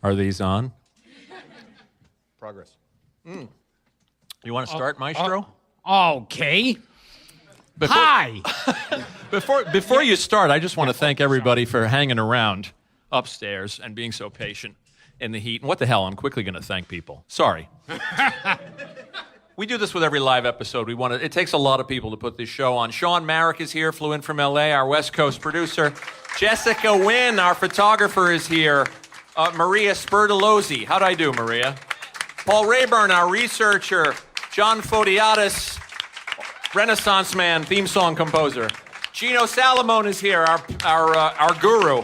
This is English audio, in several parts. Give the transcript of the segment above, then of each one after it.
Are these on? Progress. You want to start, Maestro? Okay. Hi. Before you start, I just want to thank everybody for hanging around upstairs and being so patient in the heat. And what the hell? I'm quickly going to thank people. Sorry. We do this with every live episode. It takes a lot of people to put this show on. Sean Marek is here, flew in from L.A., our West Coast producer. Jessica Wynn, our photographer, is here. Maria Spertolozzi. How'd I do, Maria? Paul Rayburn, our researcher. John Fodiatis, Renaissance man, theme song composer. Gino Salamone is here, our guru.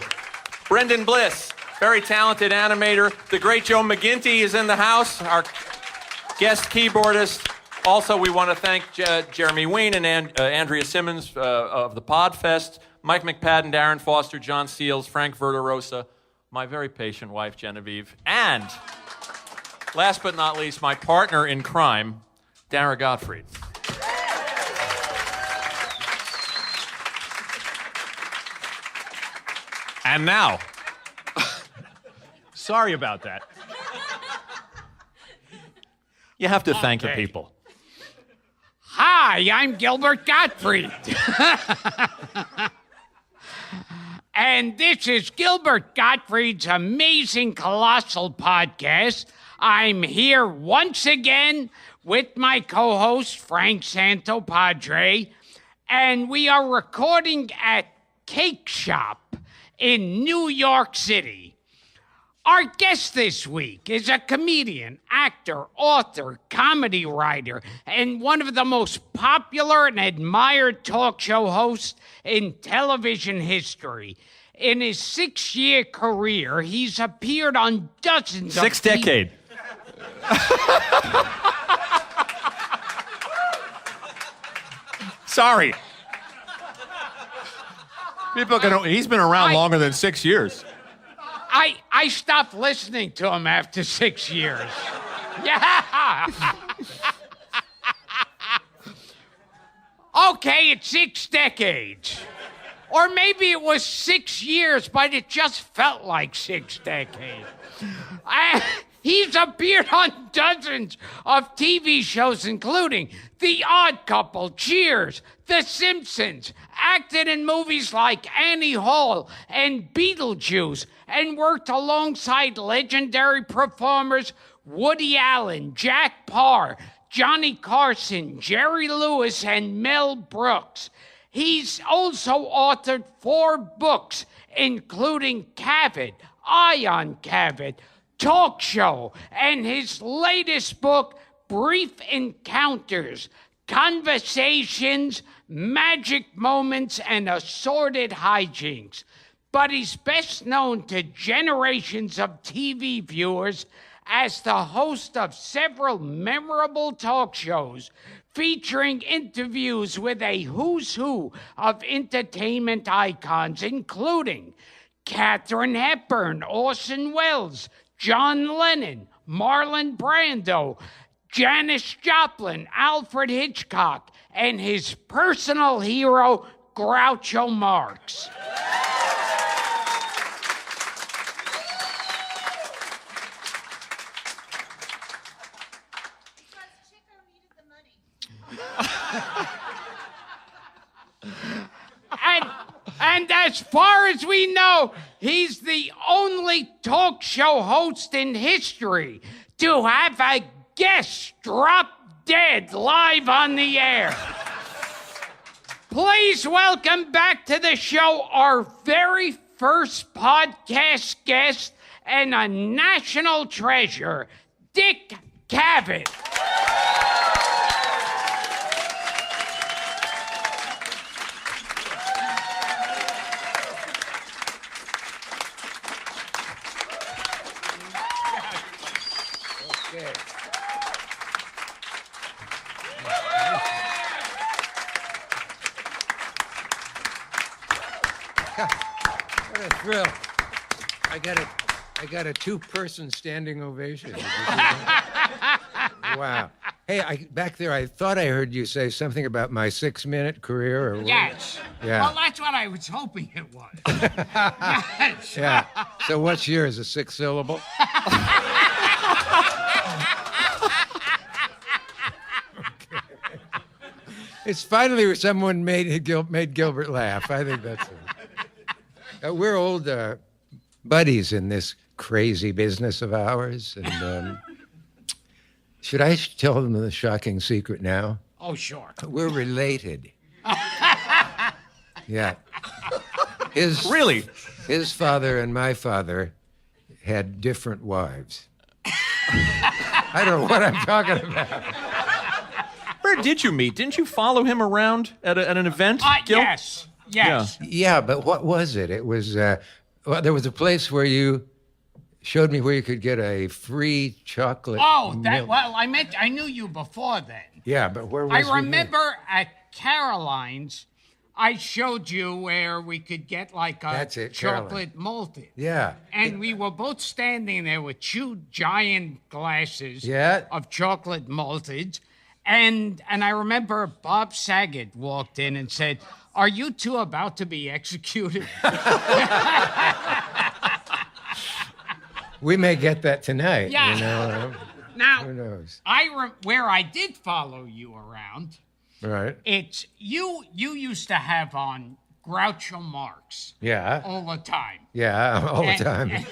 Brendan Bliss, very talented animator. The great Joe McGinty is in the house, our guest keyboardist. Also, we want to thank Jeremy Ween and Andrea Simmons of the Podfest, Mike McPadden, Darren Foster, John Seals, Frank Verderosa, my very patient wife, Genevieve, and last but not least, my partner in crime, Dara Gottfried. And now, sorry about that. You have to thank the people. Hi, I'm Gilbert Gottfried. And this is Gilbert Gottfried's amazing Colossal podcast. I'm here once again with my co-host, Frank Santopadre, and we are recording at Cake Shop in New York City. Our guest this week is a comedian, actor, author, comedy writer, and one of the most popular and admired talk show hosts in television history. In his 6-year career, he's appeared on dozens of... Six decade. Sorry. People are gonna. He's been around longer than 6 years. I stopped listening to him after 6 years. Yeah. Okay, it's 6 decades. Or maybe it was 6 years, but it just felt like 6 decades. He's appeared on dozens of TV shows, including The Odd Couple, Cheers, The Simpsons, acted in movies like Annie Hall and Beetlejuice, and worked alongside legendary performers Woody Allen, Jack Parr, Johnny Carson, Jerry Lewis, and Mel Brooks. He's also authored 4 books, including Cavett, Ion Cavett, Talk Show, and his latest book, Brief Encounters, Conversations, Magic Moments, and Assorted Hijinks. But he's best known to generations of TV viewers as the host of several memorable talk shows featuring interviews with a who's who of entertainment icons, including Katharine Hepburn, Orson Welles, John Lennon, Marlon Brando, Janis Joplin, Alfred Hitchcock, and his personal hero, Groucho Marx. And as far as we know, he's the only talk show host in history to have a guest drop dead live on the air. Please welcome back to the show our very first podcast guest and a national treasure, Dick Cavett. What a thrill. I got a 2-person standing ovation. Did you see that? Wow. Hey, back there, I thought I heard you say something about my 6-minute career. Or what? Yes. Yeah. Well, that's what I was hoping it was. Yes. Yeah. So what's yours? A 6-syllable? It's finally someone made Gilbert laugh. I think that's it. We're old buddies in this crazy business of ours. And should I tell them the shocking secret now? Oh, sure. We're related. Yeah. Really? His father and my father had different wives. I don't know what I'm talking about. Where did you meet? Didn't you follow him around at an event, Gil? Yes. Yes. Yeah, but what was it? It was, well, there was a place where you showed me where you could get a free chocolate Oh, milk. well, I knew you before then. Yeah, but where was I we then? remember at Caroline's, I showed you where we could get like a That's it, chocolate malted. Yeah. And we were both standing there with 2 giant glasses Yeah. of chocolate malted. And I remember Bob Saget walked in and said, "Are you two about to be executed?" We may get that tonight. Yeah. You know? Now, Who knows? where I did follow you around, Right. it's you used to have on Groucho Marx Yeah. all the time. Yeah, all the time.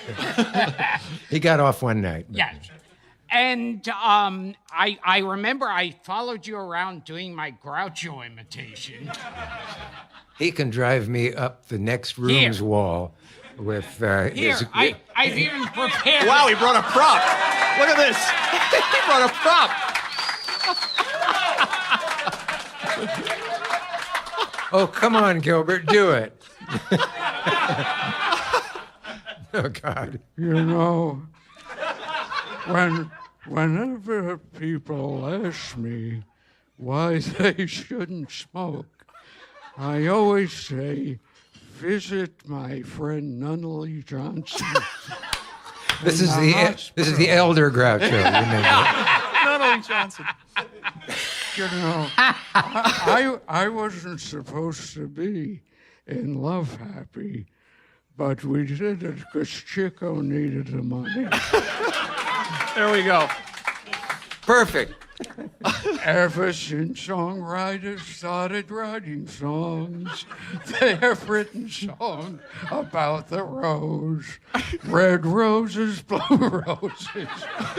He got off one night. Yes. And I remember I followed you around doing my Groucho imitation. He can drive me up the next room's Here. wall with Here, his... I've even prepared. Wow, he brought a prop. Look at this. He brought a prop. Oh, come on, Gilbert, do it. Oh, God. You know, whenever people ask me why they shouldn't smoke, I always say, visit my friend Nunnally Johnson. This is in the elder Groucho. You know. Nunnally Johnson. You know, I wasn't supposed to be in Love Happy, but we did it because Chico needed the money. There we go. Perfect. Ever since songwriters started writing songs, they have written songs about the rose. Red roses, blue roses,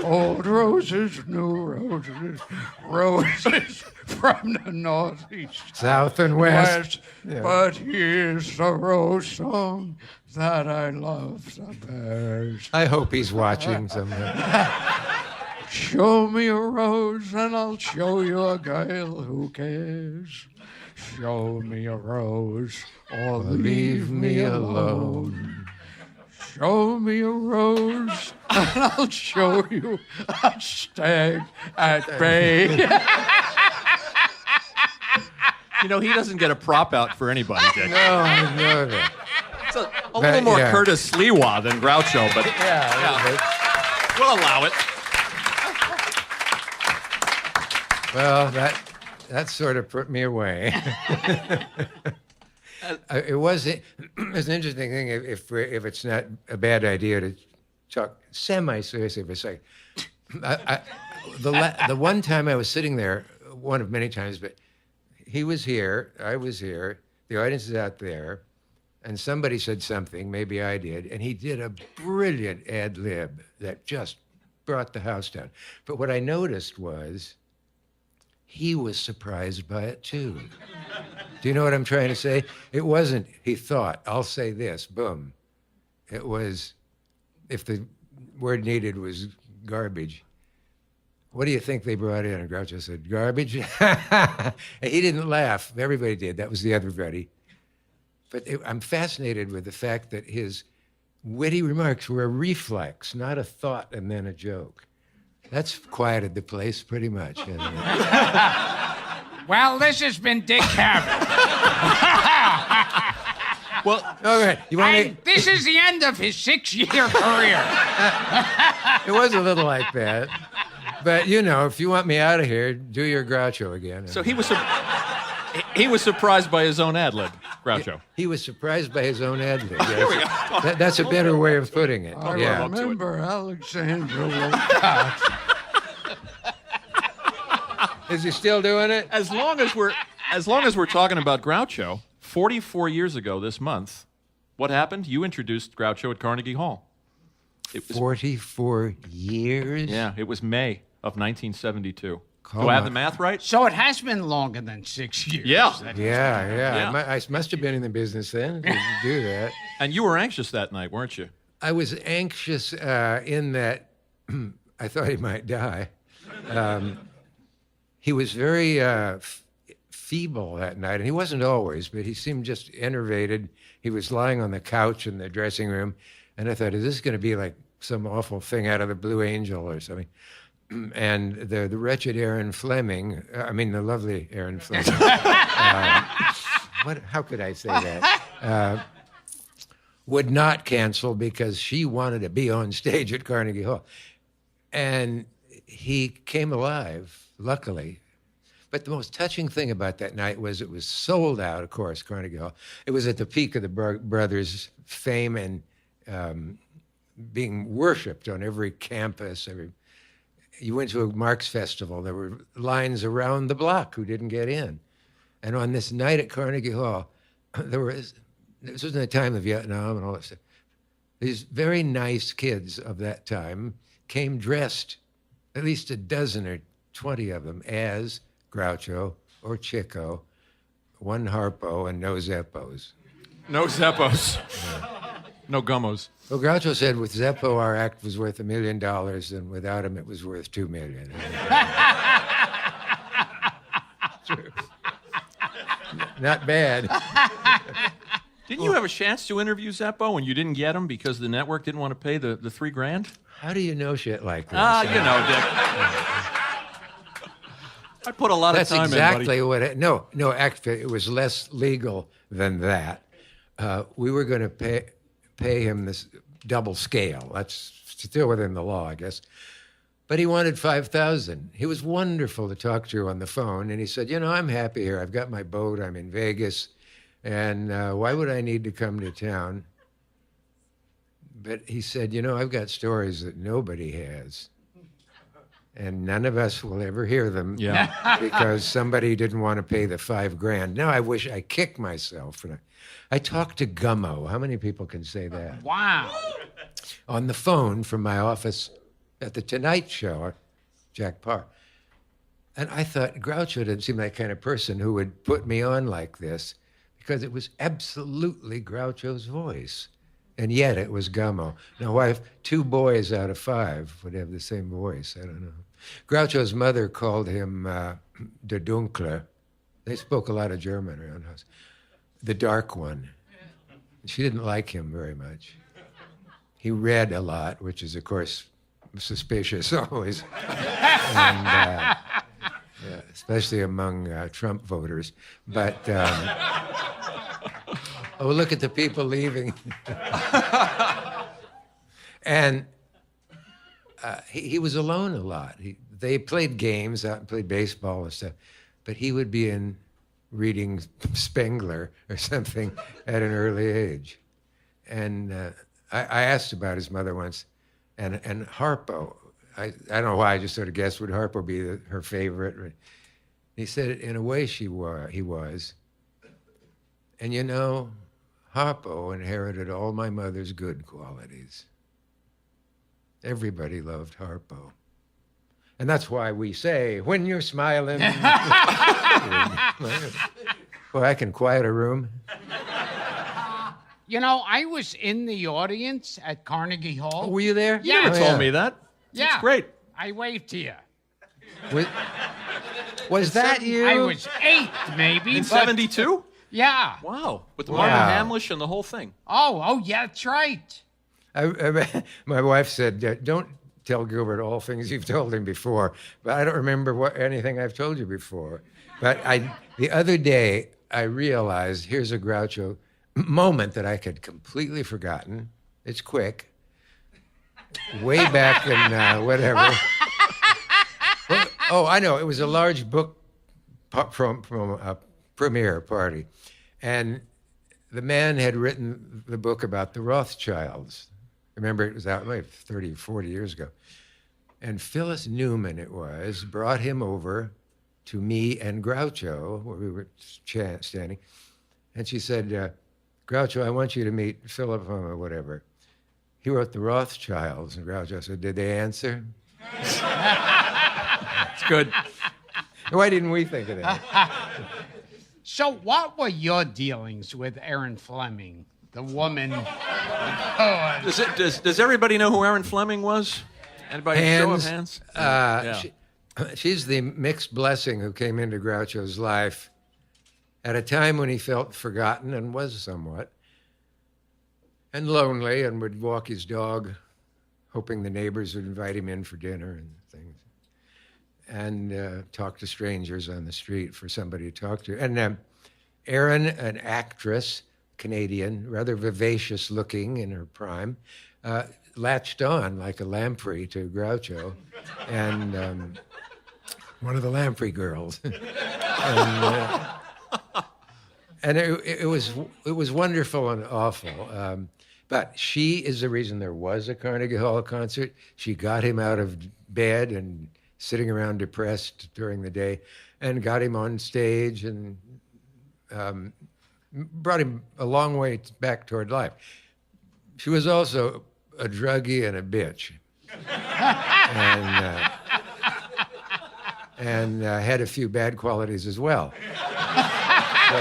old roses, new roses, roses from the northeast, South and west. Yeah. But here's the rose song that I love the best. I hope he's watching somewhere. Show me a rose and I'll show you a girl who cares. Show me a rose or leave me alone. Show me a rose and I'll show you a stag at bay. You know, he doesn't get a prop out for anybody, Dick. No. It's a little more yeah. Curtis Sliwa than Groucho, but Yeah. we'll allow it. Well, that sort of put me away. It was an interesting thing if it's not a bad idea to talk semi-seriously for a second. The one time I was sitting there, one of many times, but he was here, I was here, the audience is out there, and somebody said something, maybe I did, and he did a brilliant ad lib that just brought the house down. But what I noticed was he was surprised by it too. Do you know what I'm trying to say? It wasn't, he thought, I'll say this, boom. It was, if the word needed was garbage, what do you think they brought in? And Groucho said, garbage? And he didn't laugh. Everybody did. That was the other buddy. But I'm fascinated with the fact that his witty remarks were a reflex, not a thought and then a joke. That's quieted the place pretty much, hasn't it? Well, this has been Dick Cavett. Well, All right. You want And this is the end of his 6-year career. It was a little like that. But, you know, if you want me out of here, do your Groucho again. So he was surprised by his own ad lib, Groucho. He was surprised by his own ad lib. Yes. That's a better way of putting it. I Yeah. remember Alexandra Wilcox. Is he still doing it? As long as we're talking about Groucho, 44 years ago this month, what happened? You introduced Groucho at Carnegie Hall. It was 44 years? Yeah, it was May of 1972. Come Do I have on. the math right? So it has been longer than 6 years. Yeah. Yeah. I must have been in the business then to do that. And you were anxious that night, weren't you? I was anxious in that I thought he might die. He was very feeble that night, and he wasn't always, but he seemed just enervated. He was lying on the couch in the dressing room, and I thought, is this going to be like some awful thing out of the Blue Angel or something? And the wretched Aaron Fleming, the lovely Aaron Fleming, how could I say that? Would not cancel because she wanted to be on stage at Carnegie Hall. And he came alive, luckily. But the most touching thing about that night was it was sold out, of course, Carnegie Hall. It was at the peak of the brothers' fame and being worshipped on every campus. You went to a Marx festival, there were lines around the block who didn't get in. And on this night at Carnegie Hall, this was in the time of Vietnam and all that stuff. These very nice kids of that time came dressed, at least a dozen or 20 of them, as Groucho or Chico, one Harpo and no Zeppos. No Zeppos. No Gummos. Well, Groucho said with Zeppo our act was worth $1 million, and without him it was worth $2 million. True. Not bad. Didn't you have a chance to interview Zeppo and you didn't get him because the network didn't want to pay the $3,000? How do you know shit like this? You know, Dick. I put a lot That's of time exactly in, buddy. what it... No, actually, it was less legal than that. We were going to pay him this double scale. That's still within the law, I guess. But he wanted $5,000. He was wonderful to talk to on the phone, and he said, I'm happy here. I've got my boat. I'm in Vegas, and why would I need to come to town? But he said, I've got stories that nobody has, and none of us will ever hear them because somebody didn't want to pay the $5,000. Now I wish I kicked myself. I talked to Gummo. How many people can say that? Wow. On the phone from my office at the Tonight Show, Jack Parr. And I thought Groucho didn't seem that kind of person who would put me on like this because it was absolutely Groucho's voice. And yet it was Gummo. Now, why if 2 boys out of 5 would have the same voice? I don't know. Groucho's mother called him Der Dunkle. They spoke a lot of German around us. The dark one. She didn't like him very much. He read a lot, which is, of course, suspicious always, and, especially among Trump voters. But, look at the people leaving. And he was alone a lot. They played games out and played baseball and stuff, but he would be in reading Spengler or something at an early age. And I asked about his mother once, and Harpo, I don't know why, I just sort of guessed, would Harpo be her favorite? He said, in a way, he was. And Harpo inherited all my mother's good qualities. Everybody loved Harpo. And that's why we say, when you're smiling... Well, I can quiet a room. I was in the audience at Carnegie Hall. Oh, were you there? Yeah. You told me that. Yeah. That's great. I waved to you. Was that you? I was 8, maybe. In but- 72? Yeah. Wow. With the Wow. Marvin Hamlish and the whole thing. Oh, yeah, that's right. My wife said, don't tell Gilbert all things you've told him before, but I don't remember anything I've told you before. But the other day, I realized here's a Groucho moment that I had completely forgotten. It's quick. Way back in whatever. Oh, I know. It was a large book from a premiere party. And the man had written the book about the Rothschilds. Remember, it was out like 30, 40 years ago. And Phyllis Newman, it was, brought him over to me and Groucho, where we were standing. And she said, Groucho, I want you to meet Philip or whatever. He wrote the Rothschilds. And Groucho said, did they answer? It's good. Why didn't we think of that? So what were your dealings with Erin Fleming, the woman? Does everybody know who Erin Fleming was? Anybody? Show of hands? Yeah. She's the mixed blessing who came into Groucho's life at a time when he felt forgotten and was somewhat, and lonely, and would walk his dog, hoping the neighbors would invite him in for dinner and things, and talk to strangers on the street for somebody to talk to. And Erin, an actress, Canadian, rather vivacious looking in her prime, latched on like a lamprey to Groucho, and one of the lamprey girls. And it was wonderful and awful. But she is the reason there was a Carnegie Hall concert. She got him out of bed and sitting around depressed during the day, and got him on stage and brought him a long way back toward life. She was also a druggie and a bitch, and had a few bad qualities as well. So,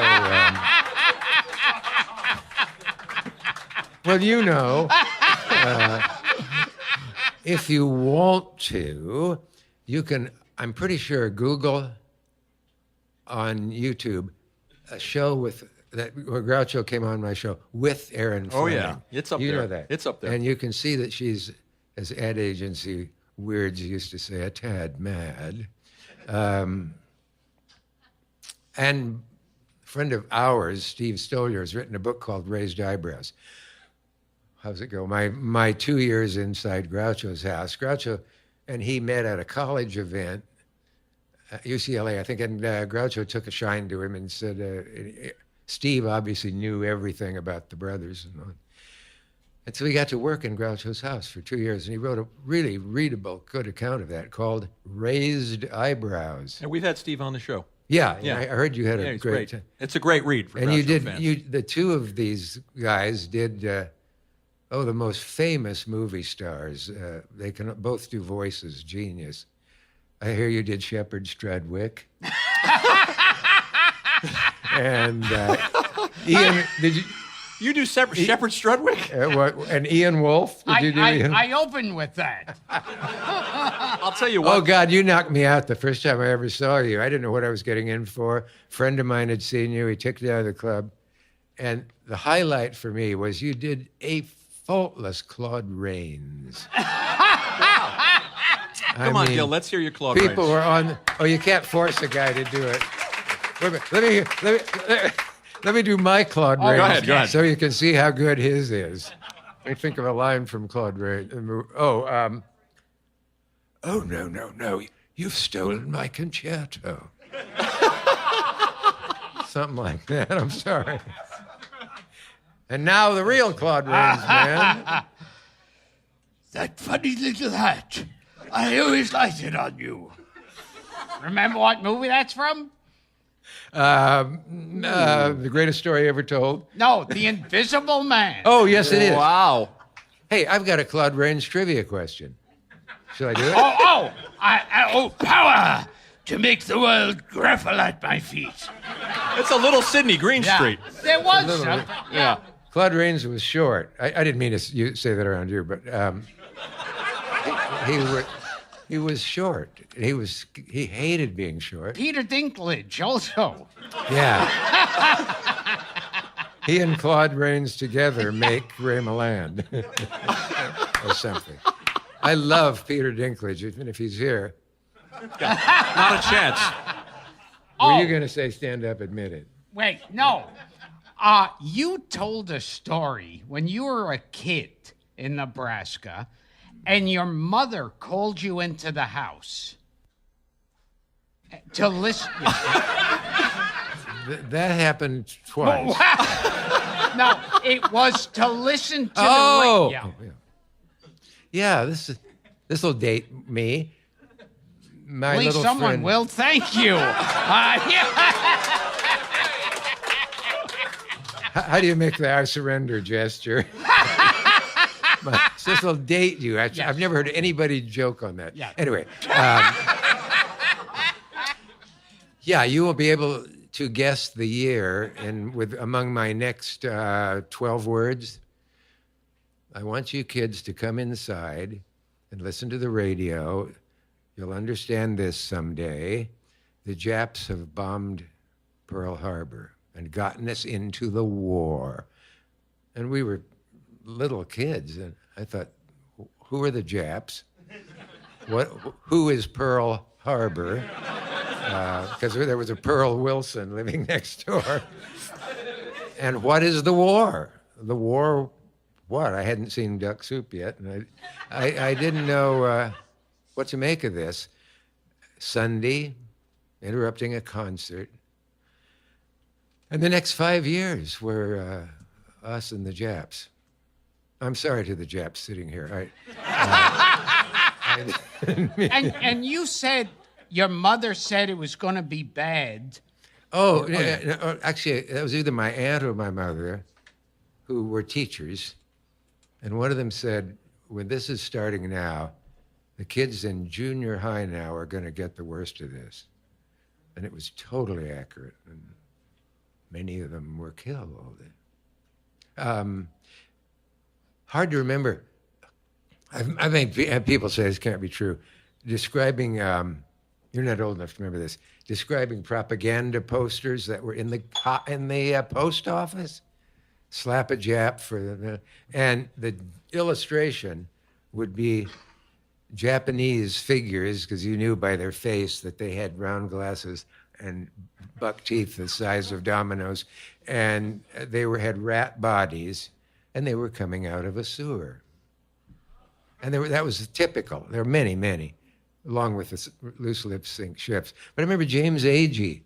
well, you know, if you want to, you can, I'm pretty sure, Google on YouTube a show with that where Groucho came on my show with Erin Fleming. Oh, yeah. It's up there. You know that. It's up there. And you can see that she's, as ad agency weirds used to say, a tad mad. And a friend of ours, Steve Stoliar, has written a book called Raised Eyebrows. How's it go? My 2 years inside Groucho's house. Groucho and he met at a college event at UCLA, I think, and Groucho took a shine to him and said, Steve obviously knew everything about the brothers. And so he got to work in Groucho's house for 2 years, and he wrote a really readable, good account of that called Raised Eyebrows. And we've had Steve on the show. Yeah, Yeah. I heard you had a He's great time. It's a great read for And you Groucho did, fans. the two of these guys did, the most famous movie stars. They can both do voices, genius. I hear you did Shepard Strudwick. And Ian, did you? You do Shepard Strudwick? And Ian Wolfe? Did you do Ian? I opened with that. I'll tell you what. Oh, God, you knocked me out the first time I ever saw you. I didn't know what I was getting in for. A friend of mine had seen you. He took you out of the club. And the highlight for me was you did a faultless Claude Rains. Come on, Gil, let's hear your Claude People Rains. were on. Oh, you can't force a guy to do it. Wait a minute, let me do my Claude Rains. Go ahead. So you can see how good his is. Let me think of a line from Claude Rains. Oh, no. You've stolen my concerto. Something like that. I'm sorry. And now the real Claude Rains, man. That funny little hat. I always liked it on you. Remember what movie that's from? The greatest story ever told. No, The Invisible Man. Oh, yes, it is. Wow. Hey, I've got a Claude Rains trivia question. Should I do it? Power to make the world grapple at my feet. It's a little Sidney Greenstreet. There was little something. bit. Yeah. Claude Rains was short. I didn't mean to say that around you, but he was short. He hated being short. Peter Dinklage also. Yeah. He and Claude Rains together make Ray Milland or something. I love Peter Dinklage, even if he's here. Not a chance. Were you going to say stand up, admit it? Wait, no. You told a story when you were a kid in Nebraska, and your mother called you into the house. To listen. That happened twice. No, it was to listen to Oh! the radio. Yeah, this will date me. My At least little someone friend. will. Thank you. Yeah. How do you make the I surrender gesture? This will date you. Actually, Yes. I've never heard anybody joke on that. Yeah. Anyway, yeah, you will be able to guess the year, and among my next 12 words, I want you kids to come inside and listen to the radio. You'll understand this someday. The Japs have bombed Pearl Harbor and gotten us into the war. And we were little kids, and I thought, who are the Japs? Who is Pearl Harbor? Because there was a Pearl Wilson living next door. And what is the war? The war, what? I hadn't seen Duck Soup yet, and I didn't know what to make of this. Sunday, interrupting a concert. And the next 5 years were us and the Japs. I'm sorry to the Japs sitting here. And you said your mother said it was going to be bad. Oh, no, actually, that was either my aunt or my mother, who were teachers. And one of them said, when this is starting now, the kids in junior high now are going to get the worst of this. And it was totally accurate. And many of them were killed. Hard to remember. I've had people say this can't be true. Describing, you're not old enough to remember this, describing propaganda posters that were in the post office. Slap a Jap and the illustration would be Japanese figures, because you knew by their face that they had round glasses and buck teeth the size of dominoes, and they had rat bodies, and they were coming out of a sewer. And that was typical. There were many, many, along with the loose lip sync ships. But I remember James Agee,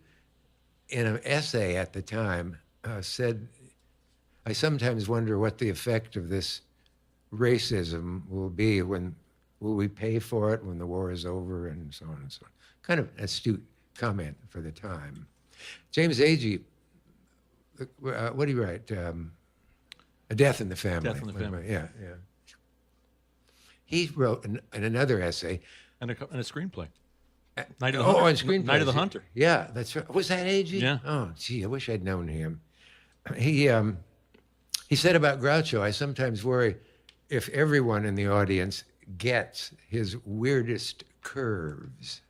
in an essay at the time, said, I sometimes wonder what the effect of this racism will be will we pay for it when the war is over, and so on and so on. Kind of astute comment for the time. James Agee, what did he write? A Death in the Family. Death in the Family. Yeah. He wrote in another essay. And a screenplay. Night of the Oh, Hunter. and screenplays. Night of the Hunter. Yeah, that's right. Was that Agee? Yeah. Oh, gee, I wish I'd known him. He said about Groucho, I sometimes worry if everyone in the audience gets his weirdest curves,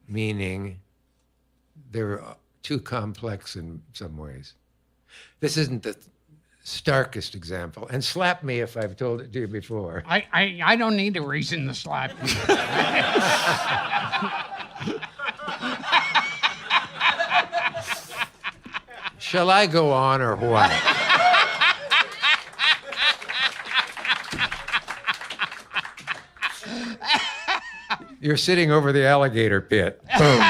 meaning they're too complex in some ways. This isn't the starkest example, and slap me if I've told it to you before. I don't need a reason to slap you. Shall I go on or what? You're sitting over the alligator pit. Boom.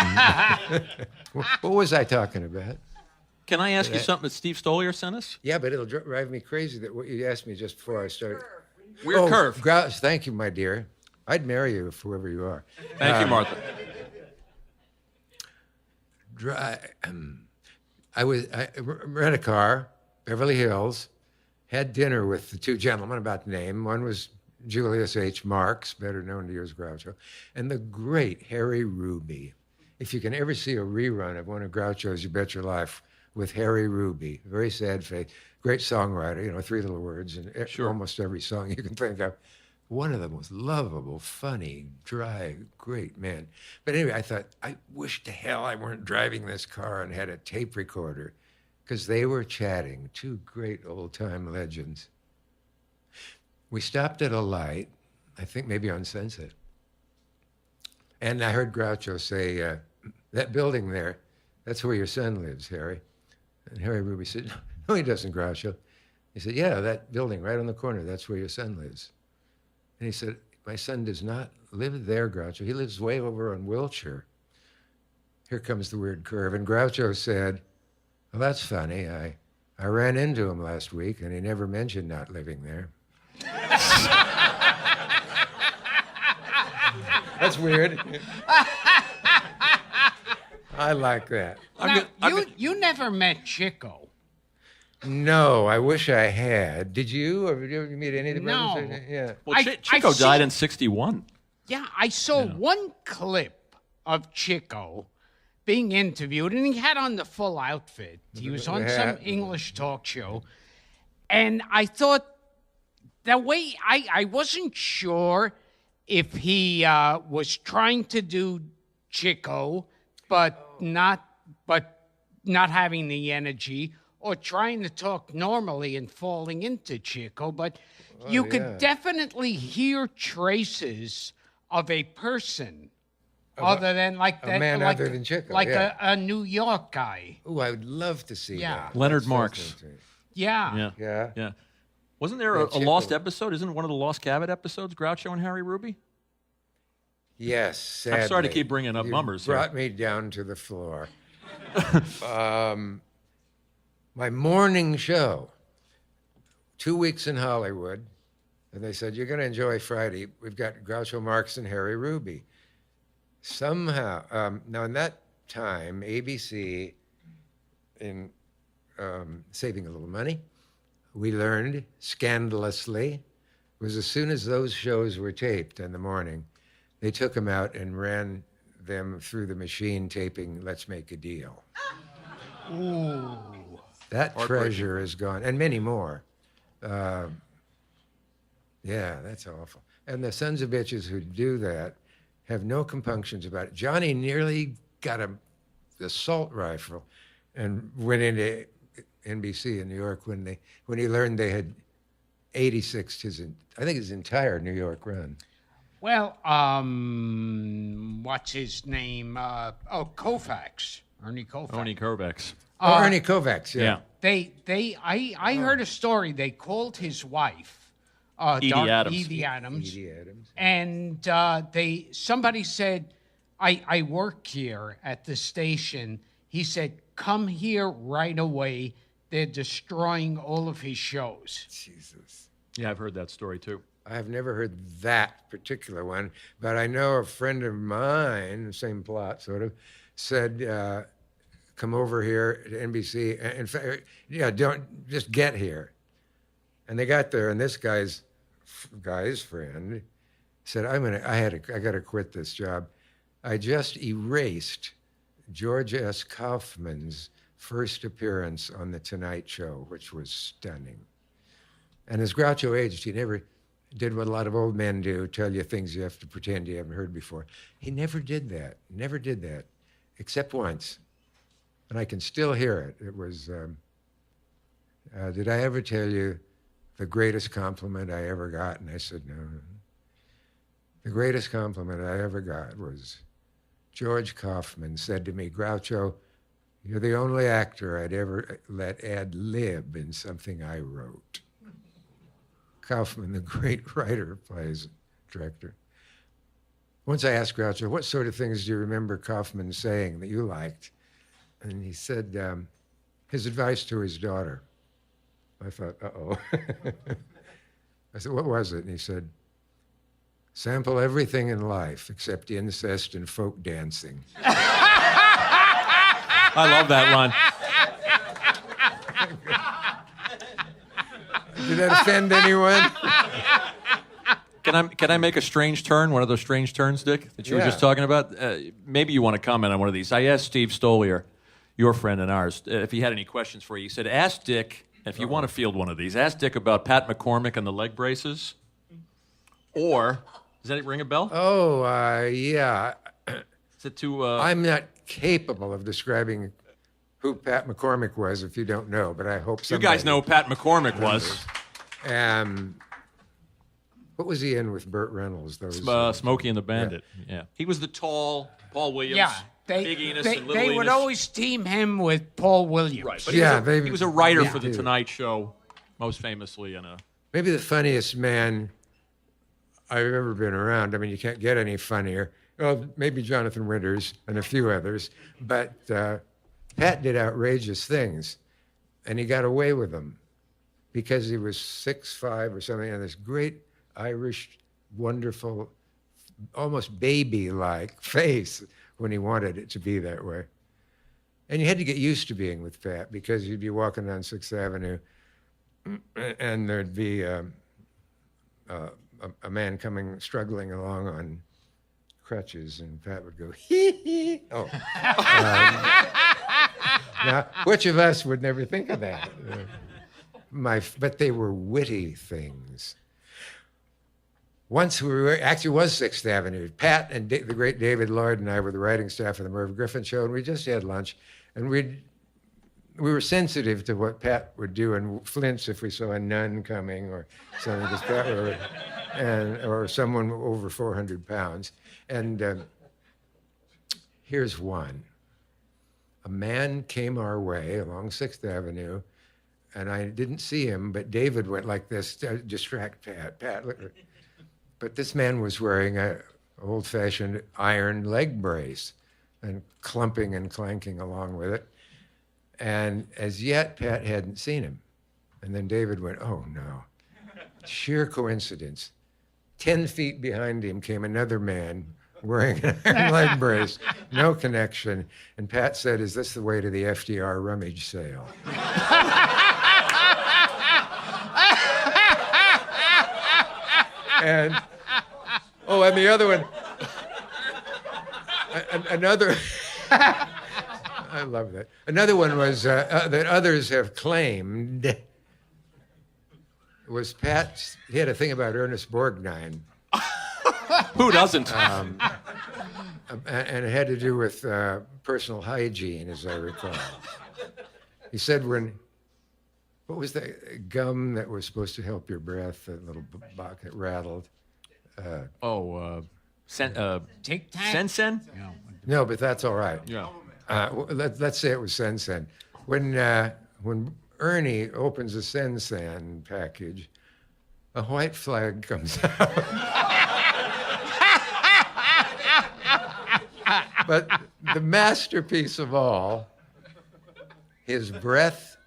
What was I talking about? Can I ask you something that Steve Stolier sent us? Yeah, but it'll drive me crazy that what you asked me just before I started. Weird curve. Thank you, my dear. I'd marry you, whoever you are. Thank you, Martha. I rent a car, Beverly Hills, had dinner with the two gentlemen about to name. One was Julius H. Marx, better known to you as Groucho, and the great Harry Ruby. If you can ever see a rerun of one of Groucho's You Bet Your Life with Harry Ruby, very sad face, great songwriter, 3 little words, and almost every song you can think of. One of them was lovable, funny, dry, great man. But anyway, I thought, I wish to hell I weren't driving this car and had a tape recorder, because they were chatting, 2 great old-time legends. We stopped at a light, I think maybe on Sunset, and I heard Groucho say, that building there, that's where your son lives, Harry. And Harry Ruby said, no, he doesn't, Groucho. He said, yeah, that building right on the corner, that's where your son lives. And he said, my son does not live there, Groucho. He lives way over on Wilshire. Here comes the weird curve. And Groucho said, well, that's funny. I ran into him last week, and he never mentioned not living there. That's weird. I like that. You never met Chico. No, I wish I had. Did you? Or did you ever meet any of the brothers? No. Yeah. Well, Chico died in '61. Yeah, I saw one clip of Chico being interviewed, and he had on the full outfit. He was on some English talk show, and I thought that way I wasn't sure if he was trying to do Chico, but not having the energy, or trying to talk normally and falling into Chico. But you could definitely hear traces of a person other than like that, man like, other than Chico, like yeah. a New York guy. Oh, I would love to see Yeah. that. Leonard That's Marks. fascinating. Yeah. Yeah. Wasn't there Yeah, a Chico. lost episode? Isn't it one of the lost Cavett episodes, Groucho and Harry Ruby? Yes, sadly. I'm sorry to keep bringing up You numbers here. brought me down to the floor. My morning show, 2 weeks in Hollywood, and they said, you're going to enjoy Friday. We've got Groucho Marx and Harry Ruby. Somehow, now in that time, ABC, in saving a little money, we learned scandalously, was as soon as those shows were taped in the morning, they took them out and ran them through the machine taping Let's Make a Deal. Ooh. That treasure is gone, and many more. Yeah, that's awful. And the sons of bitches who do that have no compunctions about it. Johnny nearly got the assault rifle and went into NBC in New York when he learned they had 86 his entire New York run. Well, what's his name? Kovacs. Ernie Kovacs. Ernie Kovacs. Ernie Kovacs, yeah. I heard a story. They called his wife, Edie Adams. Edie Adams, Edie Adams. and somebody said, I work here at the station. He said, come here right away. They're destroying all of his shows. Jesus. Yeah, I've heard that story too. I've never heard that particular one, but I know a friend of mine, same plot sort of, said, come over here to NBC. In fact, don't just get here. And they got there, and this guy's friend said, I got to quit this job. I just erased George S. Kaufman's first appearance on The Tonight Show, which was stunning. And as Groucho aged, he never did what a lot of old men do, tell you things you have to pretend you haven't heard before. He never did that, except once. And I can still hear it. It was, did I ever tell you the greatest compliment I ever got? And I said, no. The greatest compliment I ever got was George Kaufman said to me, Groucho, you're the only actor I'd ever let ad-lib in something I wrote. Kaufman, the great writer, plays director. Once I asked Groucho, what sort of things do you remember Kaufman saying that you liked? And he said his advice to his daughter. I thought, uh-oh. I said, what was it? And he said, sample everything in life except incest and folk dancing. I love that line. Did that offend anyone? Can I make a strange turn? One of those strange turns, Dick, that you were just talking about? Maybe you want to comment on one of these. I asked Steve Stolier, your friend and ours, if he had any questions for you. He said, ask Dick, if you want to field one of these, ask Dick about Pat McCormick and the leg braces. Or, does that ring a bell? Oh, yeah. Is it too... I'm not capable of describing who Pat McCormick was if you don't know, but I hope you somebody... guys know who Pat McCormick was. What was he in with Burt Reynolds? Those Smokey and the Bandit. Yeah. He was the tall Paul Williams, Yeah, Big Enos, and Little they would Enos. always team him with Paul Williams. Right, but he was a writer for The Tonight Show, most famously in a... Maybe the funniest man I've ever been around. I mean, you can't get any funnier. Well, maybe Jonathan Winters and a few others, but Pat did outrageous things, and he got away with them because he was 6'5" or something, and this great Irish, wonderful, almost baby-like face when he wanted it to be that way. And you had to get used to being with Pat because you'd be walking down 6th Avenue and there'd be a man struggling along on crutches, and Pat would go, hee hee. Oh. Now, which of us would never think of that? But they were witty things. Once actually was 6th Avenue. Pat and the great David Lloyd and I were the writing staff of the Merv Griffin Show, and we just had lunch, and we were sensitive to what Pat would do and flinch if we saw a nun coming or something, or someone over 400 pounds. And here's one. A man came our way along 6th Avenue, and I didn't see him, but David went like this to distract Pat. Pat, look. But this man was wearing an old-fashioned iron leg brace and clumping and clanking along with it. And as yet, Pat hadn't seen him. And then David went, oh, no. Sheer coincidence. 10 feet behind him came another man wearing an iron leg brace, no connection. And Pat said, is this the way to the FDR rummage sale? And the other one, another, I love that. Another one was that others have claimed was Pat. He had a thing about Ernest Borgnine. Who doesn't? And it had to do with personal hygiene, as I recall. He said what was that gum that was supposed to help your breath, that little box that rattled? Tic Tac? Sen-Sen? No, but that's all right. Yeah. Let's say it was Sen-Sen. When Ernie opens a Sen-Sen package, a white flag comes out. But the masterpiece of all, his breath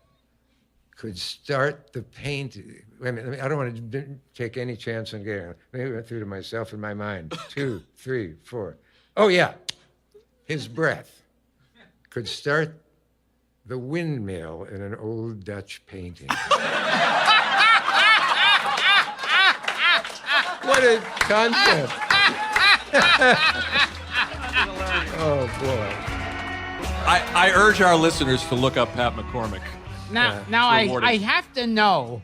could start the painting. Wait a minute, I don't want to take any chance on getting it. Maybe I went through to myself in my mind. 2, 3, 4. Oh, yeah. His breath could start the windmill in an old Dutch painting. What a concept. Oh, boy. I urge our listeners to look up Pat McCormick. Now I have to know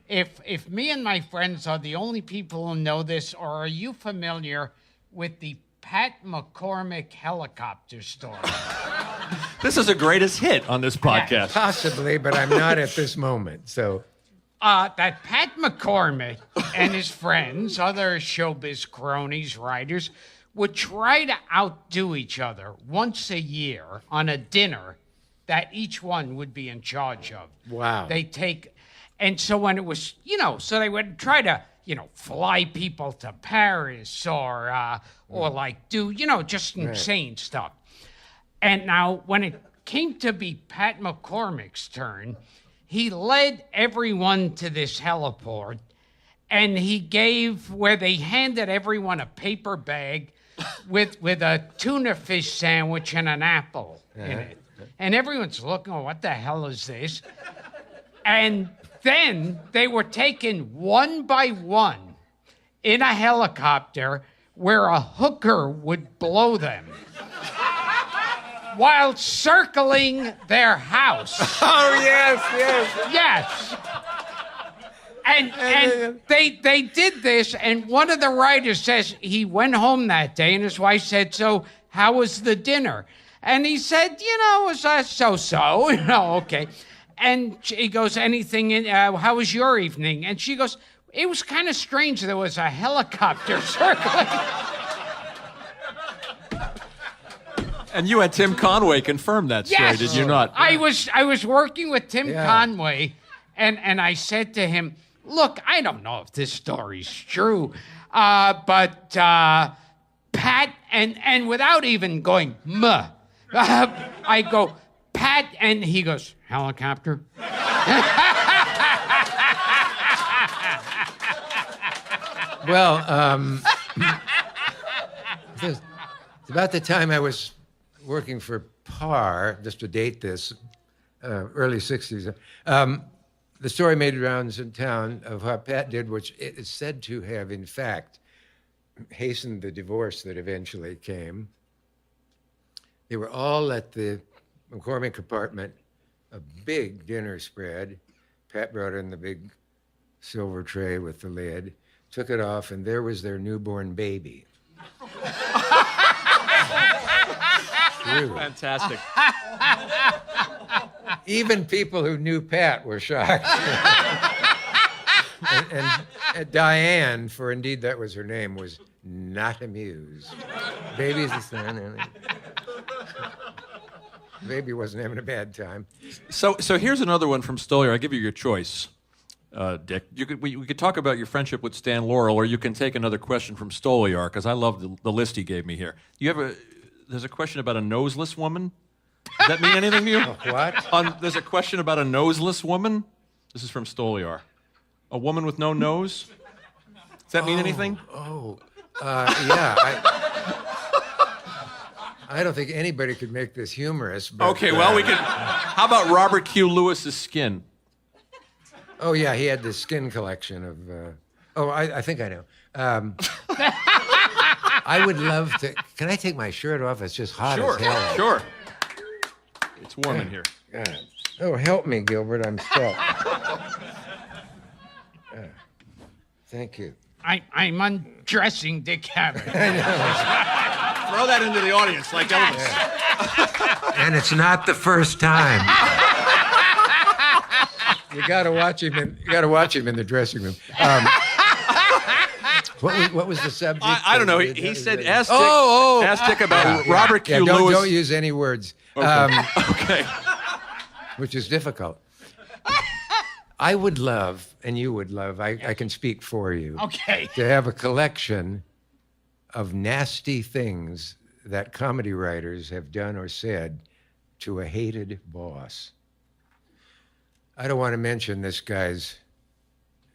if me and my friends are the only people who know this, or are you familiar with the Pat McCormick helicopter story? This is a greatest hit on this podcast. Possibly, but I'm not at this moment, so... That Pat McCormick and his friends, other showbiz cronies, writers, would try to outdo each other once a year on a dinner that each one would be in charge of. Wow. And so when it was, so they would try to, fly people to Paris or like do, just insane stuff. And now when it came to be Pat McCormick's turn, he led everyone to this heliport, and where they handed everyone a paper bag with a tuna fish sandwich and an apple in it. And everyone's looking, what the hell is this? And then they were taken one by one in a helicopter where a hooker would blow them while circling their house. Oh, yes. Yes. And they did this, and one of the writers says he went home that day, and his wife said, so how was the dinner? And he said, it was so-so, okay. And he goes, how was your evening? And she goes, it was kind of strange. There was a helicopter circling. And you had Tim Conway confirm that story, Yes. did you not? I was working with Tim Conway, and I said to him, look, I don't know if this story's true. But Pat, and without even going, I go, Pat, and he goes, helicopter? Well, it's about the time I was working for Par, just to date this, early 60s. The story made rounds in town of what Pat did, which it is said to have, in fact, hastened the divorce that eventually came. They were all at the McCormick apartment, a big dinner spread. Pat brought in the big silver tray with the lid, took it off, and there was their newborn baby. True. Fantastic. Even people who knew Pat were shocked. and Diane, for indeed that was her name, was not amused. Baby's the son. Baby wasn't having a bad time. So here's another one from Stoliar. I'll give you your choice, Dick. We could talk about your friendship with Stan Laurel, or you can take another question from Stoliar, because I love the list he gave me here. There's a question about a noseless woman. Does that mean anything to you? What? There's a question about a noseless woman. This is from Stoliar. A woman with no nose? Does that mean anything? Yeah. I don't think anybody could make this humorous. But, Okay, well, we can. How about Robert Q. Lewis's skin? Oh, yeah, he had this skin collection of... I think I know. I would love to... Can I take my shirt off? It's just hot as hell. Sure. It's warm in here. God. Oh, help me, Gilbert. I'm stuck. Thank you. I'm undressing Dick Cavett. Throw that into the audience like Elvis. And it's not the first time. You got to watch him. You got to watch him in the dressing room. What was the subject? I don't know. He said, ask Dick about Robert Q. Lewis. Don't use any words. Okay. Which is difficult. I would love, and you would love, I can speak for you, Okay. to have a collection of nasty things that comedy writers have done or said to a hated boss. I don't want to mention this guy's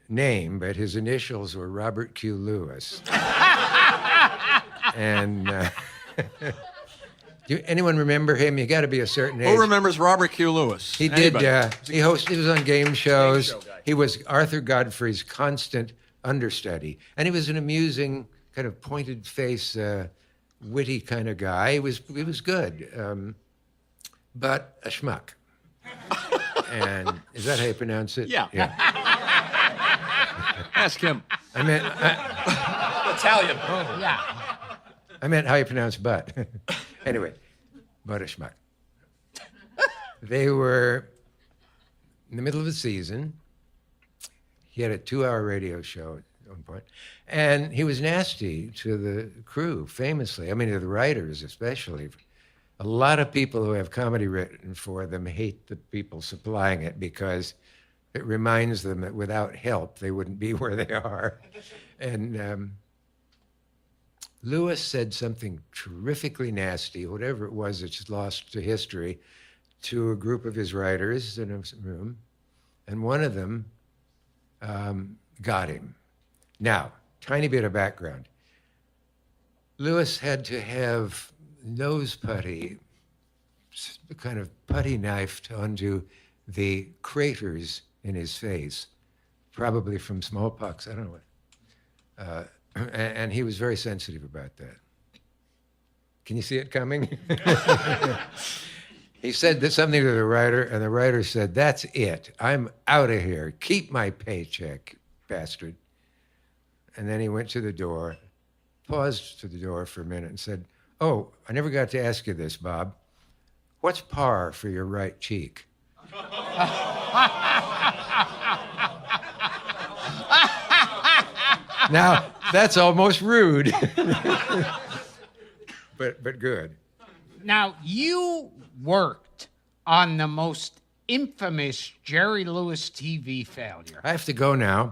name, but his initials were Robert Q. Lewis. And anyone remember him? You got to be a certain age. Who remembers Robert Q. Lewis? He Anybody? did. He was on game shows. Game show guy. He was Arthur Godfrey's constant understudy, and he was an amusing, kind of pointed face, witty kind of guy. He was good, but a schmuck. And is that how you pronounce it? Yeah. Ask him. I meant Italian. Yeah. I meant how you pronounce butt. Anyway, but a schmuck. They were in the middle of the season. He had a 2-hour radio show at one point, and he was nasty to the crew, famously. I mean, to the writers especially. A lot of people who have comedy written for them hate the people supplying it because it reminds them that without help, they wouldn't be where they are. And Lewis said something terrifically nasty, whatever it was that's lost to history, to a group of his writers in a room, and one of them got him. Now, tiny bit of background. Lewis had to have nose putty, kind of putty knifed onto the craters in his face, probably from smallpox, I don't know what. And he was very sensitive about that. Can you see it coming? He said something to the writer, and the writer said, "That's it. I'm out of here. Keep my paycheck, bastard." And then he went to the door, paused to the door for a minute, and said, "Oh, I never got to ask you this, Bob. What's par for your right cheek?" Now, that's almost rude. but good. Now, you worked on the most infamous Jerry Lewis TV failure. I have to go now.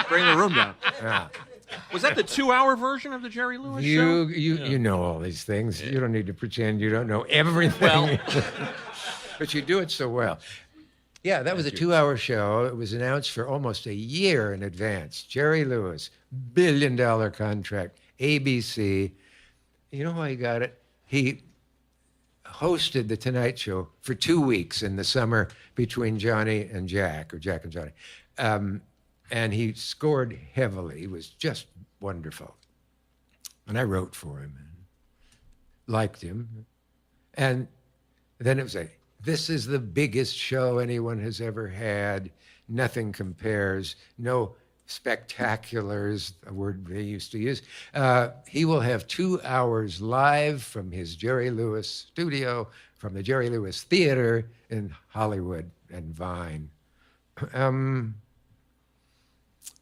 Bring the room down. Yeah. Was that the 2-hour version of the Jerry Lewis You show? you know all these things. You don't need to pretend you don't know everything. Well- but you do it so well. Yeah, that was a 2-hour show. It was announced for almost a year in advance. Jerry Lewis, $1 billion contract, ABC. You know how he got it? He hosted The Tonight Show for 2 weeks in the summer between Johnny and Jack, or Jack and Johnny. And he scored heavily. He was just wonderful. And I wrote for him and liked him. And then it was this is the biggest show anyone has ever had. Nothing compares. No spectaculars, a word they used to use. He will have 2 hours live from his Jerry Lewis studio, from the Jerry Lewis Theater in Hollywood and Vine.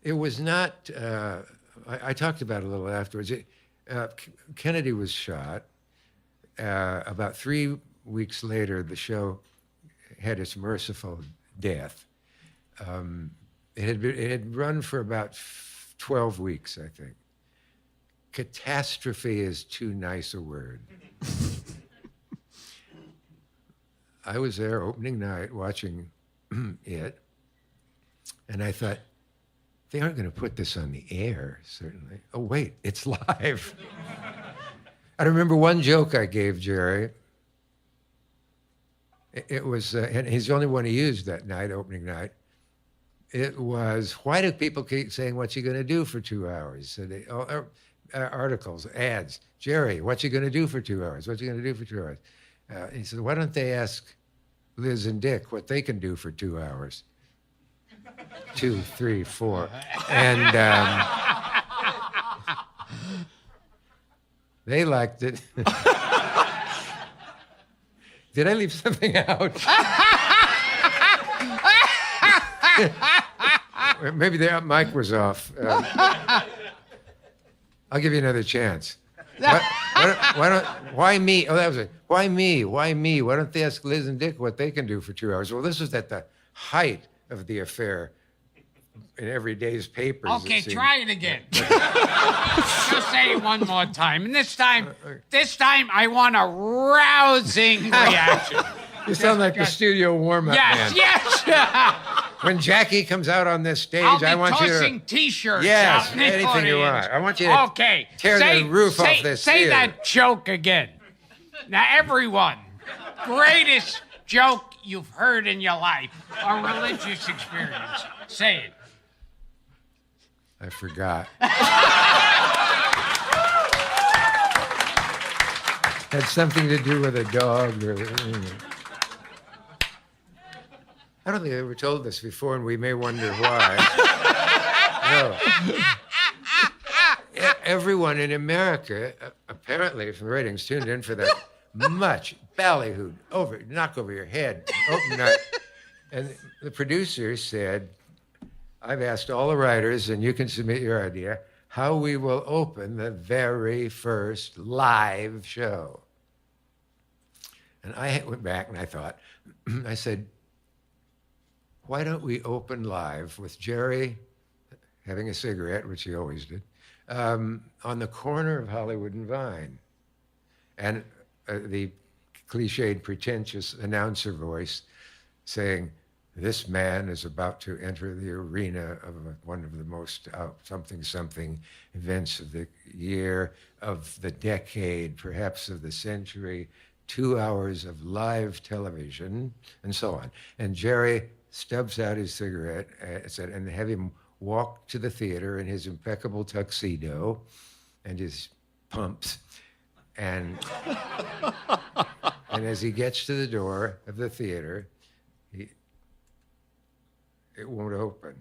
It was not, I talked about it a little afterwards. Kennedy was shot. About 3 weeks later, the show had its merciful death. It had run for about 12 weeks, I think. Catastrophe is too nice a word. I was there opening night watching it, and I thought, they aren't going to put this on the air, certainly. Oh, wait, it's live. I remember one joke I gave Jerry. It was, and he's the only one he used that night, opening night. It was, why do people keep saying, what's he going to do for 2 hours? So articles, ads. Jerry, what's he going to do for 2 hours? What's he going to do for 2 hours? He said, why don't they ask Liz and Dick what they can do for 2 hours? 2, 3, 4. And they liked it. Did I leave something out? Maybe the mic was off. I'll give you another chance. Why me? Oh, that was it. Why me? Why me? Why don't they ask Liz and Dick what they can do for 2 hours? Well, this was at the height of the affair in every day's papers. Okay, try it again. Just say it one more time. And this time I want a rousing reaction. You sound like the studio warm-up man. Yes. When Jackie comes out on this stage, I want you to... tossing T-shirts Yes, out in the anything you audience. want. I want you to tear the roof off this Say theater. that joke again. Now, everyone, greatest joke you've heard in your life or religious experience. Say it. I forgot. Had something to do with a dog. I don't think I ever told this before, and we may wonder why. No. Everyone in America, apparently, from the ratings, tuned in for that much ballyhooed, knock over your head, open night. And the producer said, I've asked all the writers, and you can submit your idea, how we will open the very first live show. And I went back and I thought, I said, why don't we open live with Jerry having a cigarette, which he always did, on the corner of Hollywood and Vine. And the cliched, pretentious announcer voice saying, this man is about to enter the arena of one of the most something events of the year, of the decade, perhaps of the century, 2 hours of live television, and so on. And Jerry stubs out his cigarette and have him walk to the theater in his impeccable tuxedo and his pumps. And as he gets to the door of the theater, it won't open.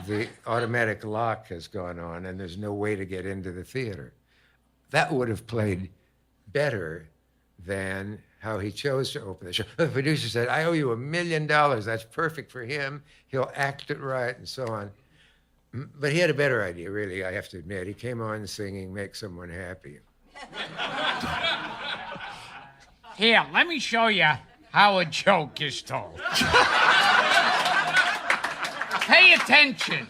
The automatic lock has gone on, and there's no way to get into the theater. That would have played better than how he chose to open the show. The producer said, I owe you $1 million. That's perfect for him. He'll act it right, and so on. But he had a better idea, really, I have to admit. He came on singing Make Someone Happy. Here, let me show you how a joke is told. Pay attention.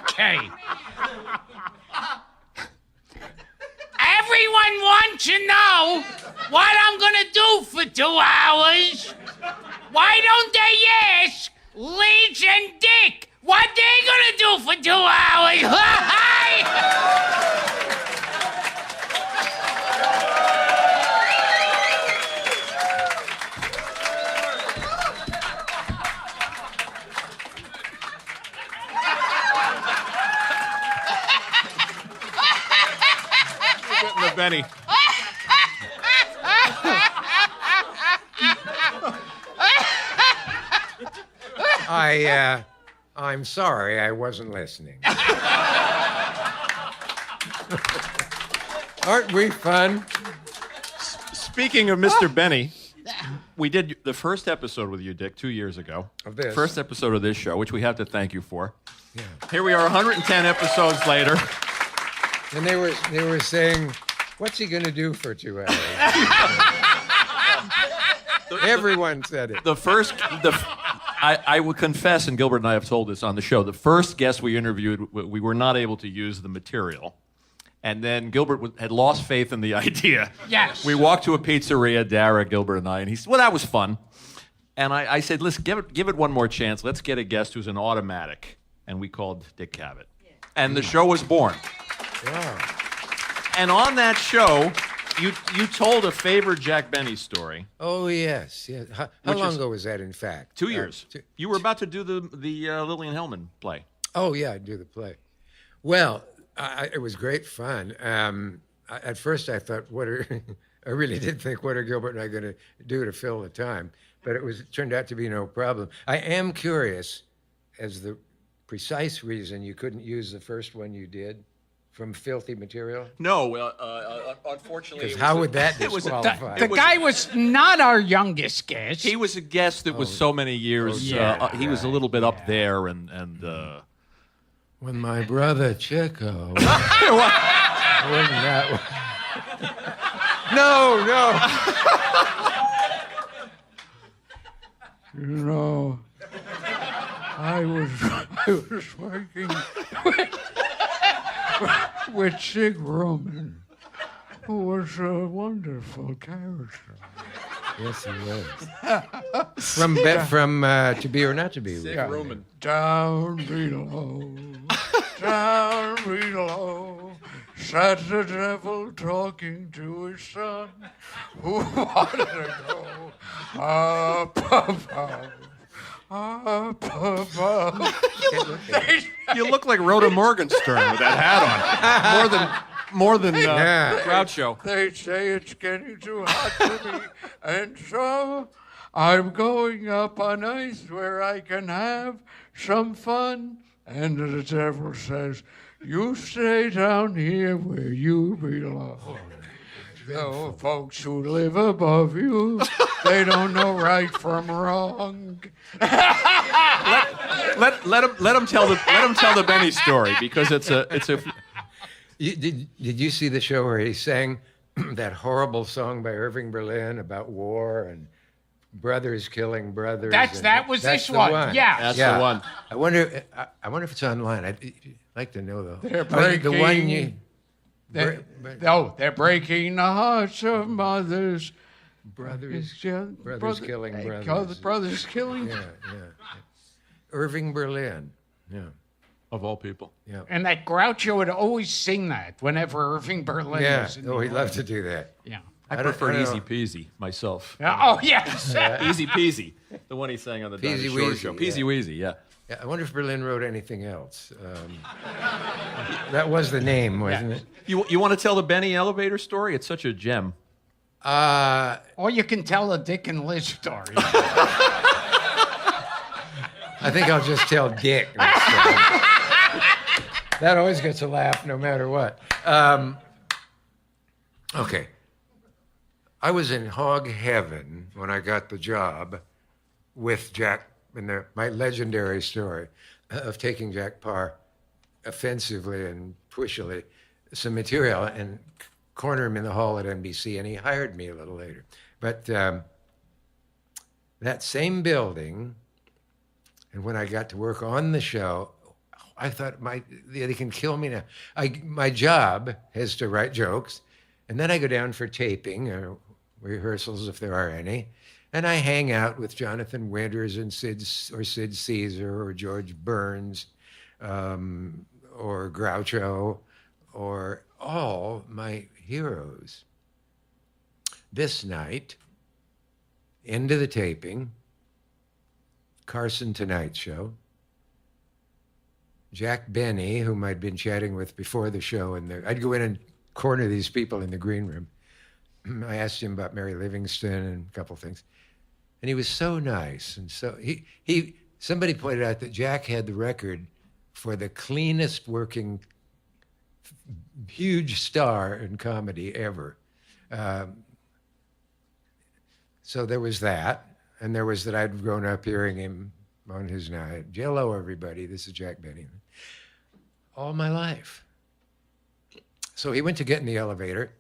Okay. Everyone wants to know what I'm gonna do for 2 hours. Why don't they ask Lynch and Dick what they gonna do for 2 hours? The Benny. I'm sorry, I wasn't listening. Aren't we fun? Speaking of Mr. Benny, we did the first episode with you, Dick, 2 years ago. Of this? First episode of this show, which we have to thank you for. Yeah. Here we are 110 episodes later. And they were saying, what's he going to do for 2 hours? Everyone said it. I would confess, and Gilbert and I have told this on the show, the first guest we interviewed, we were not able to use the material. And then Gilbert had lost faith in the idea. Yes. We walked to a pizzeria, Dara, Gilbert, and I, and he said, well, that was fun. And I said, listen, give it one more chance. Let's get a guest who's an automatic. And we called Dick Cavett. Yeah. And the show was born. Yeah. And on that show, you told a favorite Jack Benny story. Oh, yes. How long ago was that, in fact? 2 years. You were about to do the Lillian Hellman play. Oh, yeah, I'd do the play. Well, it was great fun. At first, I thought, I really did think, what are Gilbert and I going to do to fill the time? But it turned out to be no problem. I am curious as the precise reason you couldn't use the first one you did from filthy material. No, unfortunately. Because how would that disqualify? The guy was not our youngest guest. He was a guest that was so many years. He was a little bit up there, and when my brother Chico. Wasn't that one? No. You know, I was working with Sig Roman, who was a wonderful character. Yes, he was. From To Be or Not to Be. Dick Roman. Down below, sat the devil talking to his son, who wanted to go up above. Up above. You look like Rhoda Morgenstern with that hat on. More than Groucho. They say it's getting too hot for me, and so I'm going up on ice where I can have some fun. And the devil says, you stay down here where you belong. The folks who live above you, they don't know right from wrong. Let him tell the Benny story, because it's a. Did you see the show where he sang that horrible song by Irving Berlin about war and brothers killing brothers? That was this one. Yeah. That's the one. I wonder if it's online. I'd like to know though. They're breaking. The one you. They're breaking the hearts of mothers. Brothers killing brothers. Brothers killing. Yeah. Irving Berlin. Yeah. Of all people. Yeah. And that Groucho would always sing that whenever Irving Berlin was in the he'd love to do that. Yeah. I prefer Easy Peasy myself. Oh, yes. Easy Peasy, the one he sang on the Dinah Shore Peasy show. Weezy, Peasy Weezy, yeah. I wonder if Berlin wrote anything else. That was the name, wasn't it? You want to tell the Benny elevator story? It's such a gem. Or you can tell a Dick and Liz story. I think I'll just tell Dick. That always gets a laugh no matter what. Okay. I was in hog heaven when I got the job with Jack, in my legendary story of taking Jack Parr offensively and pushily some material and corner him in the hall at NBC, and he hired me a little later. But that same building And when I got to work on the show, I thought they can kill me now. My job is to write jokes, and then I go down for taping or rehearsals if there are any, and I hang out with Jonathan Winters and Sid Caesar or George Burns or Groucho or all my heroes. This night, into the taping, Carson Tonight Show, Jack Benny, whom I'd been chatting with before the show, and I'd go in and corner these people in the green room. I asked him about Mary Livingston and a couple things. And he was so nice. And so somebody pointed out that Jack had the record for the cleanest working huge star in comedy ever. So there was that. And there was that I'd grown up hearing him on his night. Hello, everybody. This is Jack Benny. All my life. So he went to get in the elevator,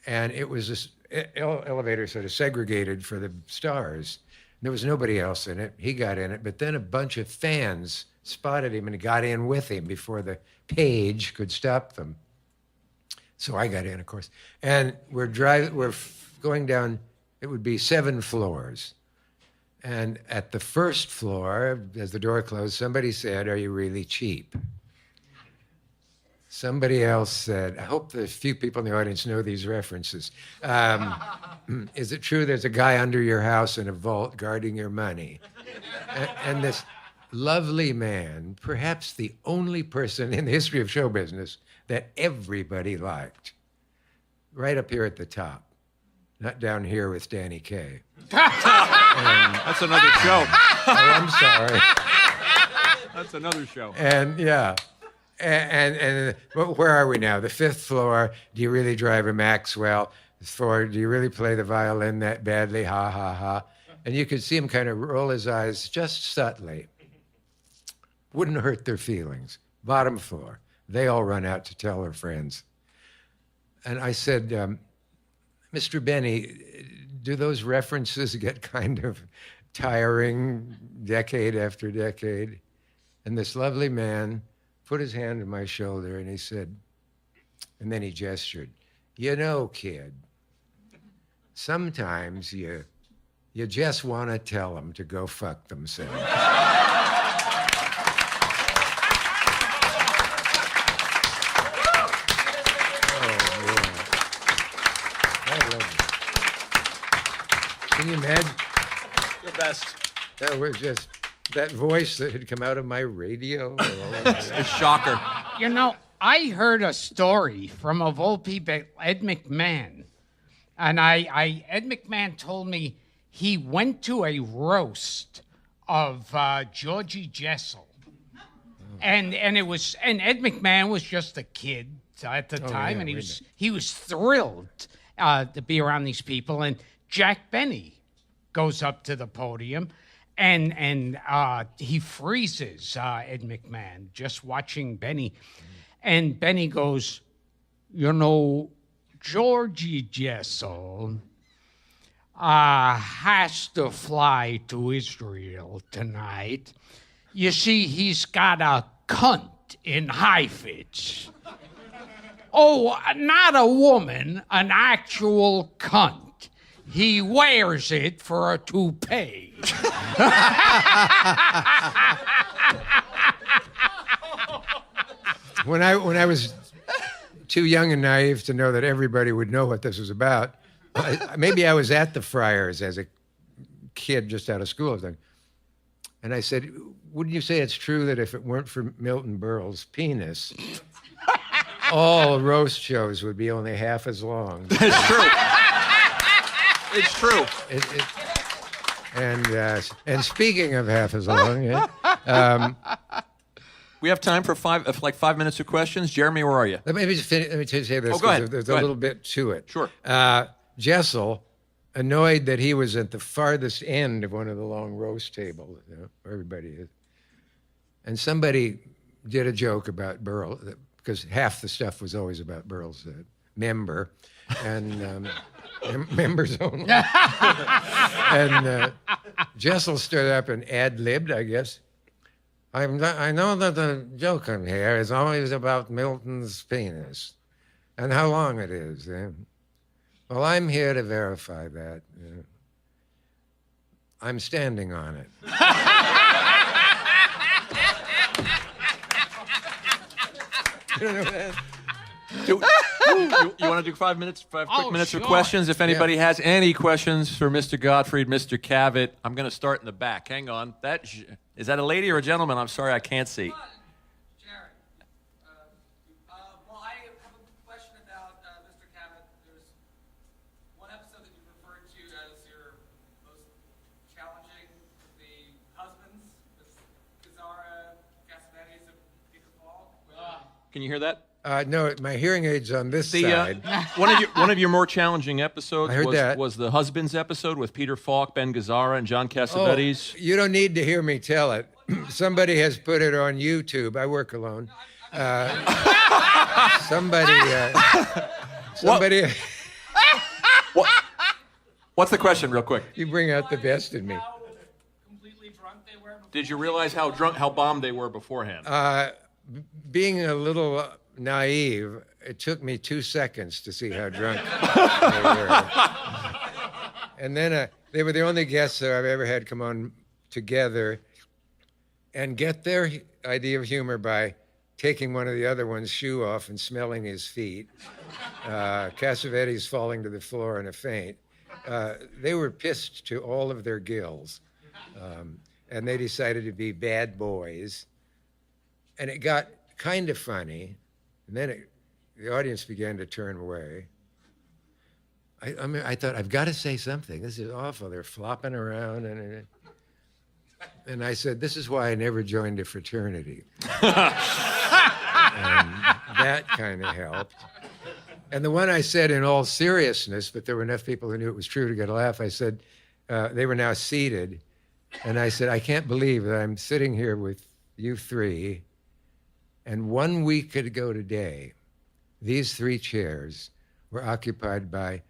and it was this elevator sort of segregated for the stars. There was nobody else in it. He got in it, but then a bunch of fans spotted him and got in with him before the page could stop them. So I got in, of course. And we're going down, it would be 7 floors. And at the first floor, as the door closed, somebody said, "Are you really cheap?" Somebody else said, I hope the few people in the audience know these references. Is it true there's a guy under your house in a vault guarding your money? And this lovely man, perhaps the only person in the history of show business that everybody liked, right up here at the top, not down here with Danny Kaye. That's another show. Oh, I'm sorry. That's another show. And yeah. But where are we now? The 5th floor. Do you really drive a Maxwell? 4th, do you really play the violin that badly? Ha, ha, ha. And you could see him kind of roll his eyes just subtly. Wouldn't hurt their feelings. Bottom floor. They all run out to tell their friends. And I said, Mr. Benny, do those references get kind of tiring decade after decade? And this lovely man put his hand on my shoulder and he said, and then he gestured, "You know, kid, sometimes you just want to tell them to go fuck themselves." Can you imagine? Your best. That was just that voice that had come out of my radio. A shocker. You know, I heard a story from, of all people, Ed McMahon. And Ed McMahon told me he went to a roast of Georgie Jessel. And Ed McMahon was just a kid at the time, yeah, and he was thrilled to be around these people. And Jack Benny goes up to the podium, and he freezes Ed McMahon just watching Benny. And Benny goes, "You know, Georgie Jessel has to fly to Israel tonight. You see, he's got a cunt in Heifetz." "Oh, not a woman, an actual cunt. He wears it for a toupee." When I was too young and naive to know that everybody would know what this was about, maybe I was at the Friars as a kid just out of school. And I said, "Wouldn't you say it's true that if it weren't for Milton Berle's penis, all roast shows would be only half as long?" It's true. It's true. And speaking of half as long, We have time for 5 minutes of questions. Jeremy, where are you? let me just say this. Oh, go ahead. There's Go a ahead. little bit to it. Sure. Jessel, annoyed that he was at the farthest end of one of the long roast tables, where everybody is, and somebody did a joke about Burl, because half the stuff was always about Burl's member, and members only. And Jessel stood up and ad-libbed, I guess. I know that the joke in here is always about Milton's penis and how long it is. Well, I'm here to verify that. I'm standing on it. You don't know that? You want to do 5 minutes, quick minutes sure. of questions? If anybody has any questions for Mr. Gottfried, Mr. Cavett, I'm going to start in the back. Hang on. Is that a lady or a gentleman? I'm sorry, I can't see. Jared. Well, I have a question about Mr. Cavett. There's one episode that you referred to as your most challenging with the husbands, with Gazzara, Cassavetes, and Peter Falk. Can you hear that? No, my hearing aid's on this side. One of your more challenging episodes I heard that. was the husbands episode with Peter Falk, Ben Gazzara, and John Cassavetes. You don't need to hear me tell it. Somebody has put it on YouTube. I work alone. Somebody. What's the question, real quick? You bring out the best in me. How completely drunk they were before. Did you realize how bombed they were beforehand? Being a little naive, it took me 2 seconds to see how drunk they were. And then they were the only guests that I've ever had come on together and get their idea of humor by taking one of the other one's shoe off and smelling his feet. Cassavetes falling to the floor in a faint. They were pissed to all of their gills. And they decided to be bad boys. And it got kind of funny. And then the audience began to turn away. I thought, I've got to say something. This is awful. They're flopping around. And I said, this is why I never joined a fraternity. And that kind of helped. And the one I said in all seriousness, but there were enough people who knew it was true to get a laugh, I said, they were now seated. And I said, I can't believe that I'm sitting here with you three. And 1 week ago today, these 3 chairs were occupied by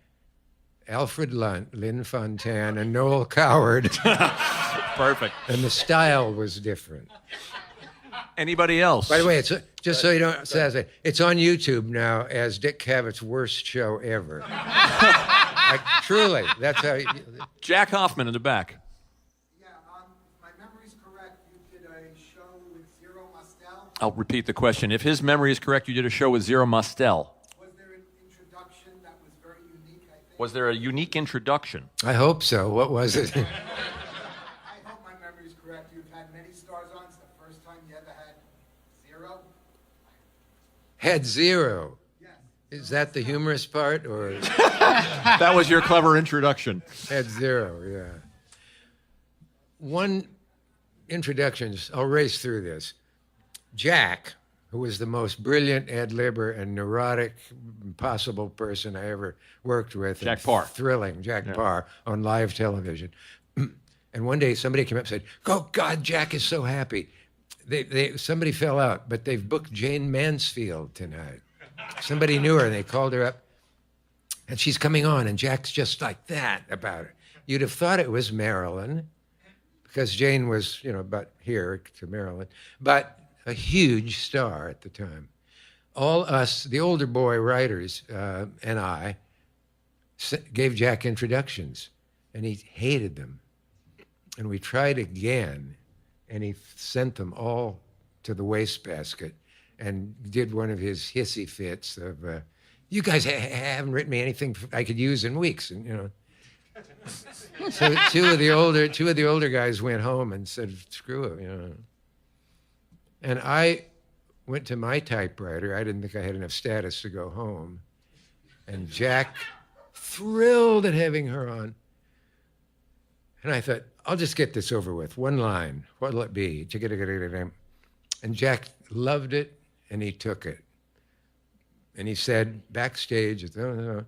Alfred Lunt, Lynn Fontanne, and Noel Coward. Perfect. And the style was different. Anybody else? By the way, it's just so you don't say, it's on YouTube now as Dick Cavett's worst show ever. Like, truly, that's how. Jack Hoffman in the back. Yeah, if my memory's correct, you did a show with Zero Mostel. I'll repeat the question. If his memory is correct, you did a show with Zero Mostel. Was there an introduction that was very unique, I think? Was there a unique introduction? I hope so. What was it? I hope my memory's correct. You've had many stars on. It's the first time you ever had zero. Had zero. Yes. Is that the humorous part, or That was your clever introduction. had zero? Yeah. One introduction. I'll race through this. Jack, who was the most brilliant ad-libber and neurotic, impossible person I ever worked with. Jack and Parr. Thrilling, Jack Parr, on live television. And one day somebody came up and said, oh, God, Jack is so happy. Somebody fell out, but they've booked Jane Mansfield tonight. Somebody knew her, and they called her up. And she's coming on, and Jack's just like that about her. You'd have thought it was Marilyn, because Jane was, about here to Maryland, but a huge star at the time. All us, the older boy writers, and I, gave Jack introductions, and he hated them. And we tried again, and he sent them all to the wastebasket and did one of his hissy fits of, you guys haven't written me anything I could use in weeks, and So two of the older guys went home and said, screw it, And I went to my typewriter. I didn't think I had enough status to go home. And Jack, thrilled at having her on. And I thought, I'll just get this over with. One line. What'll it be? And Jack loved it, and he took it. And he said backstage, I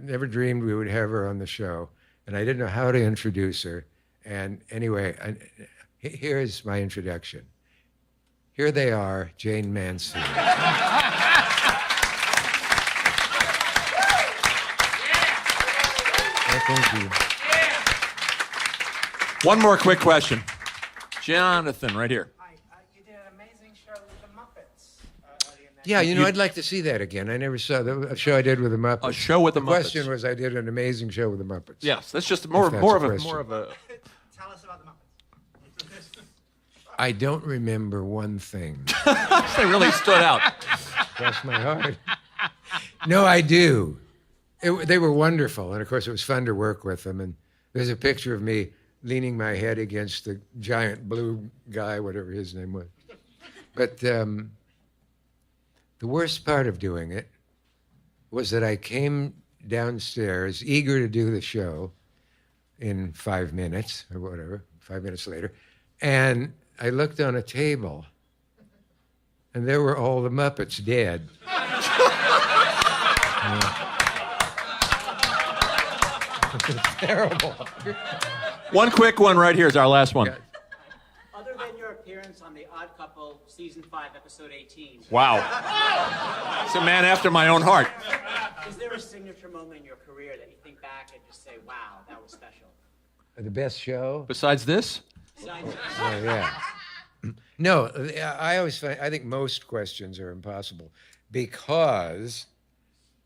never dreamed we would have her on the show. And I didn't know how to introduce her. And anyway, here's my introduction. Here they are, Jane Mansfield. Thank you. One more quick question. Jonathan, right here. Hi. Yeah, I'd like to see that again. I never saw a show I did with the Muppets. A show with the Muppets. question was, I did an amazing show with the Muppets. Yes, that's just more that's of a a question. more of a. Tell us about the Muppets. I don't remember one thing. They really stood out. Bless my heart. No, I do. They were wonderful, and of course, it was fun to work with them. And there's a picture of me leaning my head against the giant blue guy, whatever his name was. But the worst part of doing it was that I came downstairs, eager to do the show in 5 minutes or whatever, 5 minutes later, and I looked on a table, and there were all the Muppets dead. It's terrible. One quick one right here is our last one. Other than your appearance on The Odd Couple, Season 5, Episode 18, Wow. It's a man after my own heart. is there a signature moment in your career that you think back and just say, wow, that was special? The best show? Besides this, Besides, Oh, yeah. No, I think most questions are impossible because,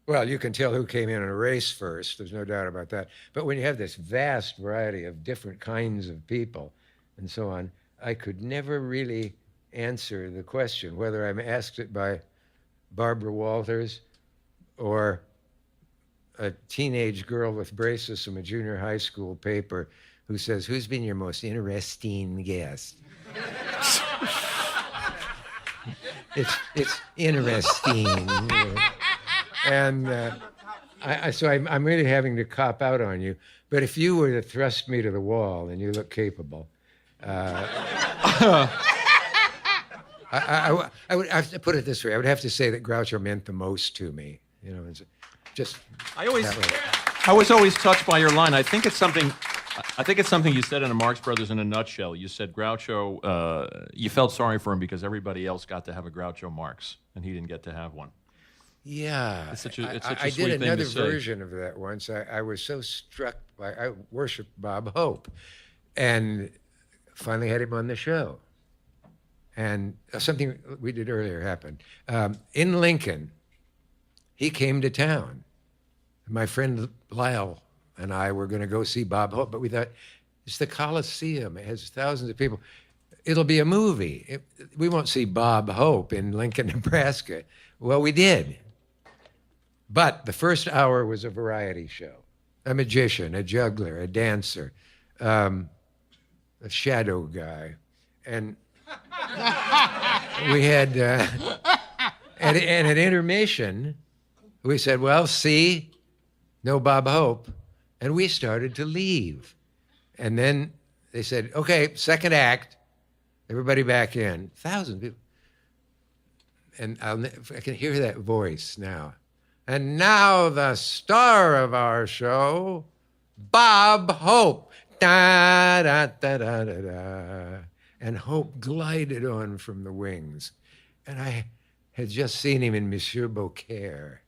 well, you can tell who came in a race first. There's no doubt about that. But when you have this vast variety of different kinds of people and so on, I could never really answer the question, whether I'm asked it by Barbara Walters or a teenage girl with braces from a junior high school paper who says, "Who's been your most interesting guest?" It's interesting. And so I'm really having to cop out on you. But if you were to thrust me to the wall, and you look capable, I would have to put it this way. I would have to say that Groucho meant the most to me. It's just I that way. was always touched by your line. I think it's something you said in the Marx Brothers in a nutshell. You said Groucho, you felt sorry for him because everybody else got to have a Groucho Marx, and he didn't get to have one. Yeah, It's such a I sweet did thing to another say. version of that once. I was so struck by, I worshiped Bob Hope, and finally had him on the show. And something we did earlier happened. In Lincoln, he came to town. My friend Lyle and I were going to go see Bob Hope, but we thought, it's the Coliseum. It has thousands of people. It'll be a movie. We won't see Bob Hope in Lincoln, Nebraska. Well, we did. But the first hour was a variety show. A magician, a juggler, a dancer, a shadow guy. And we had, and at intermission, we said, well, see, no Bob Hope. And we started to leave. And then they said, okay, second act, everybody back in. 1,000 people. And I can hear that voice now. And now the star of our show, Bob Hope. Da, da, da, da, da, da. And Hope glided on from the wings. And I had just seen him in Monsieur Beaucaire.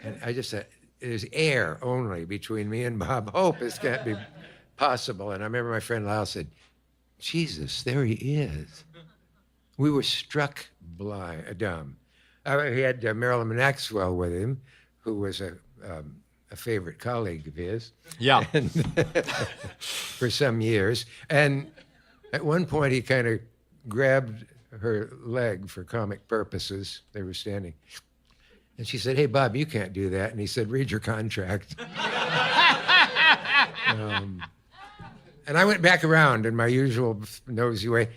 And I just said, there's air only between me and Bob Hope. This can't be possible. And I remember my friend Lyle said, Jesus, there he is. We were struck dumb. He had Marilyn Maxwell with him, who was a favorite colleague of his. Yeah. And for some years. And at one point, he kind of grabbed her leg for comic purposes. They were standing. And she said, hey, Bob, you can't do that. And he said, read your contract. And I went back around in my usual nosy way.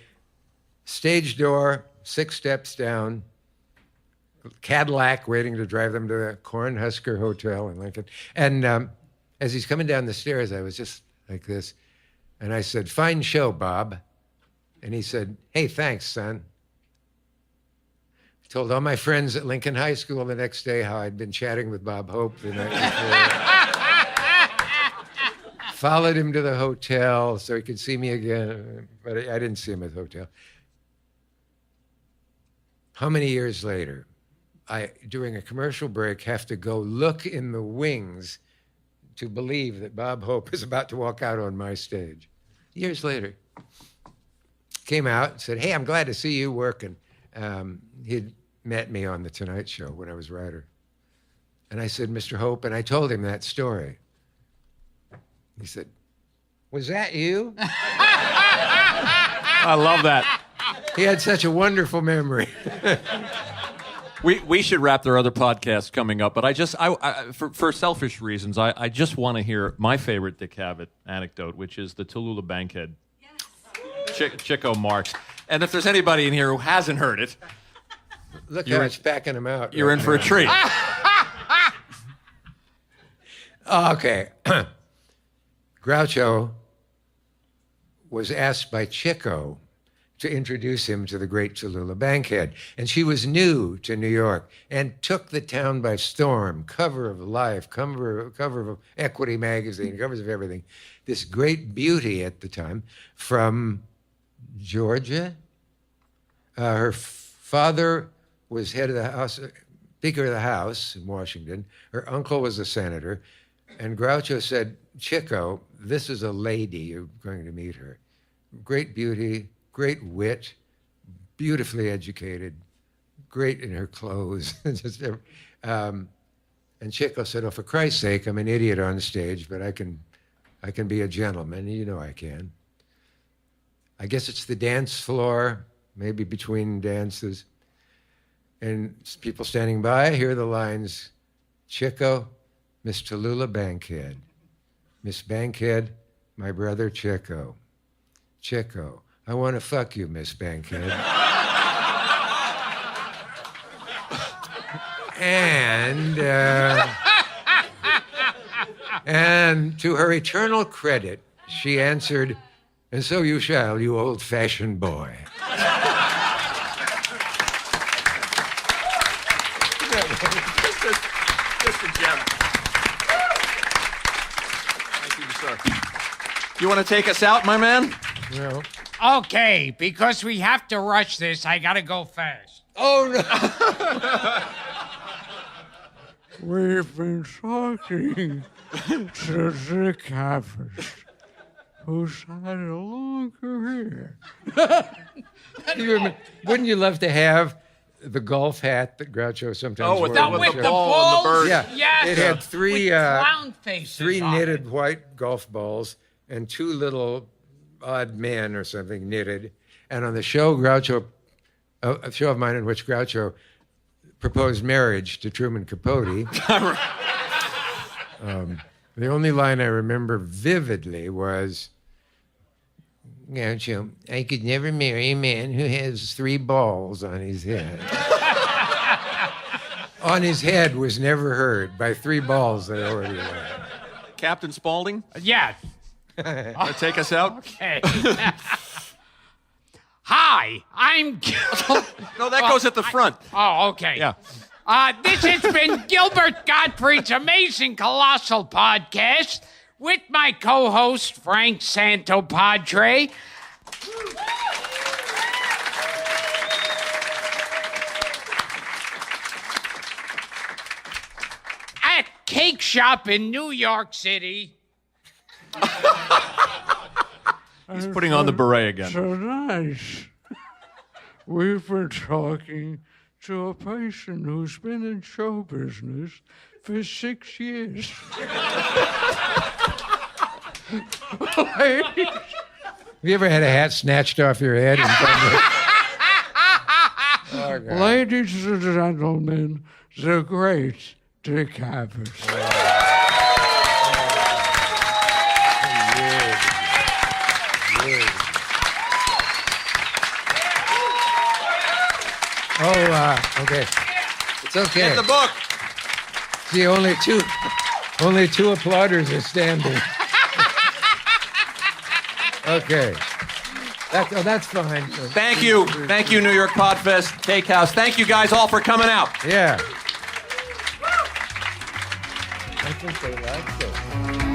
Stage door, 6 steps down, Cadillac waiting to drive them to the Cornhusker Hotel in Lincoln. And as he's coming down the stairs, I was just like this. And I said, fine show, Bob. And he said, hey, thanks, son. I told all my friends at Lincoln High School the next day how I'd been chatting with Bob Hope the night before. Followed him to the hotel so he could see me again, but I didn't see him at the hotel. How many years later, I, during a commercial break, have to go look in the wings to believe that Bob Hope is about to walk out on my stage. Years later, came out and said, hey, I'm glad to see you working. He'd met me on The Tonight Show when I was writer. And I said, Mr. Hope, and I told him that story. He said, was that you? I love that. He had such a wonderful memory. We should wrap. There are other podcasts coming up, but I for selfish reasons, I just want to hear my favorite Dick Cavett anecdote, which is the Tallulah Bankhead. Yes. Chico Marx. And if there's anybody in here who hasn't heard it, Look how it's backing him out. you're in for a treat. Okay. Groucho was asked by Chico to introduce him to the great Tallulah Bankhead. And she was new to New York and took the town by storm. Cover of Life, cover of Equity magazine, covers of everything. This great beauty at the time from Georgia. Her father was head of the House, Speaker of the House in Washington. Her uncle was a senator. And Groucho said, Chico, this is a lady. You're going to meet her. Great beauty, great wit, beautifully educated, great in her clothes. And Chico said, oh, for Christ's sake, I'm an idiot on stage, but I can be a gentleman. You know I can. I guess it's the dance floor, maybe between dances. And people standing by hear the lines, Chico, Miss Tallulah Bankhead. Miss Bankhead, my brother Chico. Chico, I want to fuck you, Miss Bankhead. And to her eternal credit, she answered, and so you shall, you old-fashioned boy. Just a gem. Thank you, sir. You want to take us out, my man? No. Okay, because we have to rush this, I gotta go fast. Oh, no. We've been talking to Dick Cavett, who's had a long career. Wouldn't you love to have the golf hat that Groucho sometimes wore? with The, the- with the ball and the balls? bird. Yeah. Yes. It had three, With clown faces three on knitted it. white golf balls and two little odd men or something knitted. And on the show, Groucho, a show of mine in which Groucho proposed marriage to Truman Capote. The only line I remember vividly was, Groucho, I could never marry a man who has three balls on his head. On his head was never heard by three balls that I already had. Captain Spaulding, Yes. take us out. Okay. Hi, I'm Gil. No, that goes at the front. Oh, okay. Yeah. This has been Gilbert Gottfried's amazing Colossal podcast with my co-host Frank Santopadre. At Cake Shop in New York City. He's putting on the beret again. So nice. We've been talking to a person who's been in show business for 6 years. Have you ever had a hat snatched off your head? Oh, God. Ladies and gentlemen, the great Dick Cavett. Okay. It's okay. Get the book. See, only two applauders are standing. Okay. That's fine. Thank you. Thank you, New York Podfest Takehouse. Thank you guys all for coming out. Yeah. I think they liked it.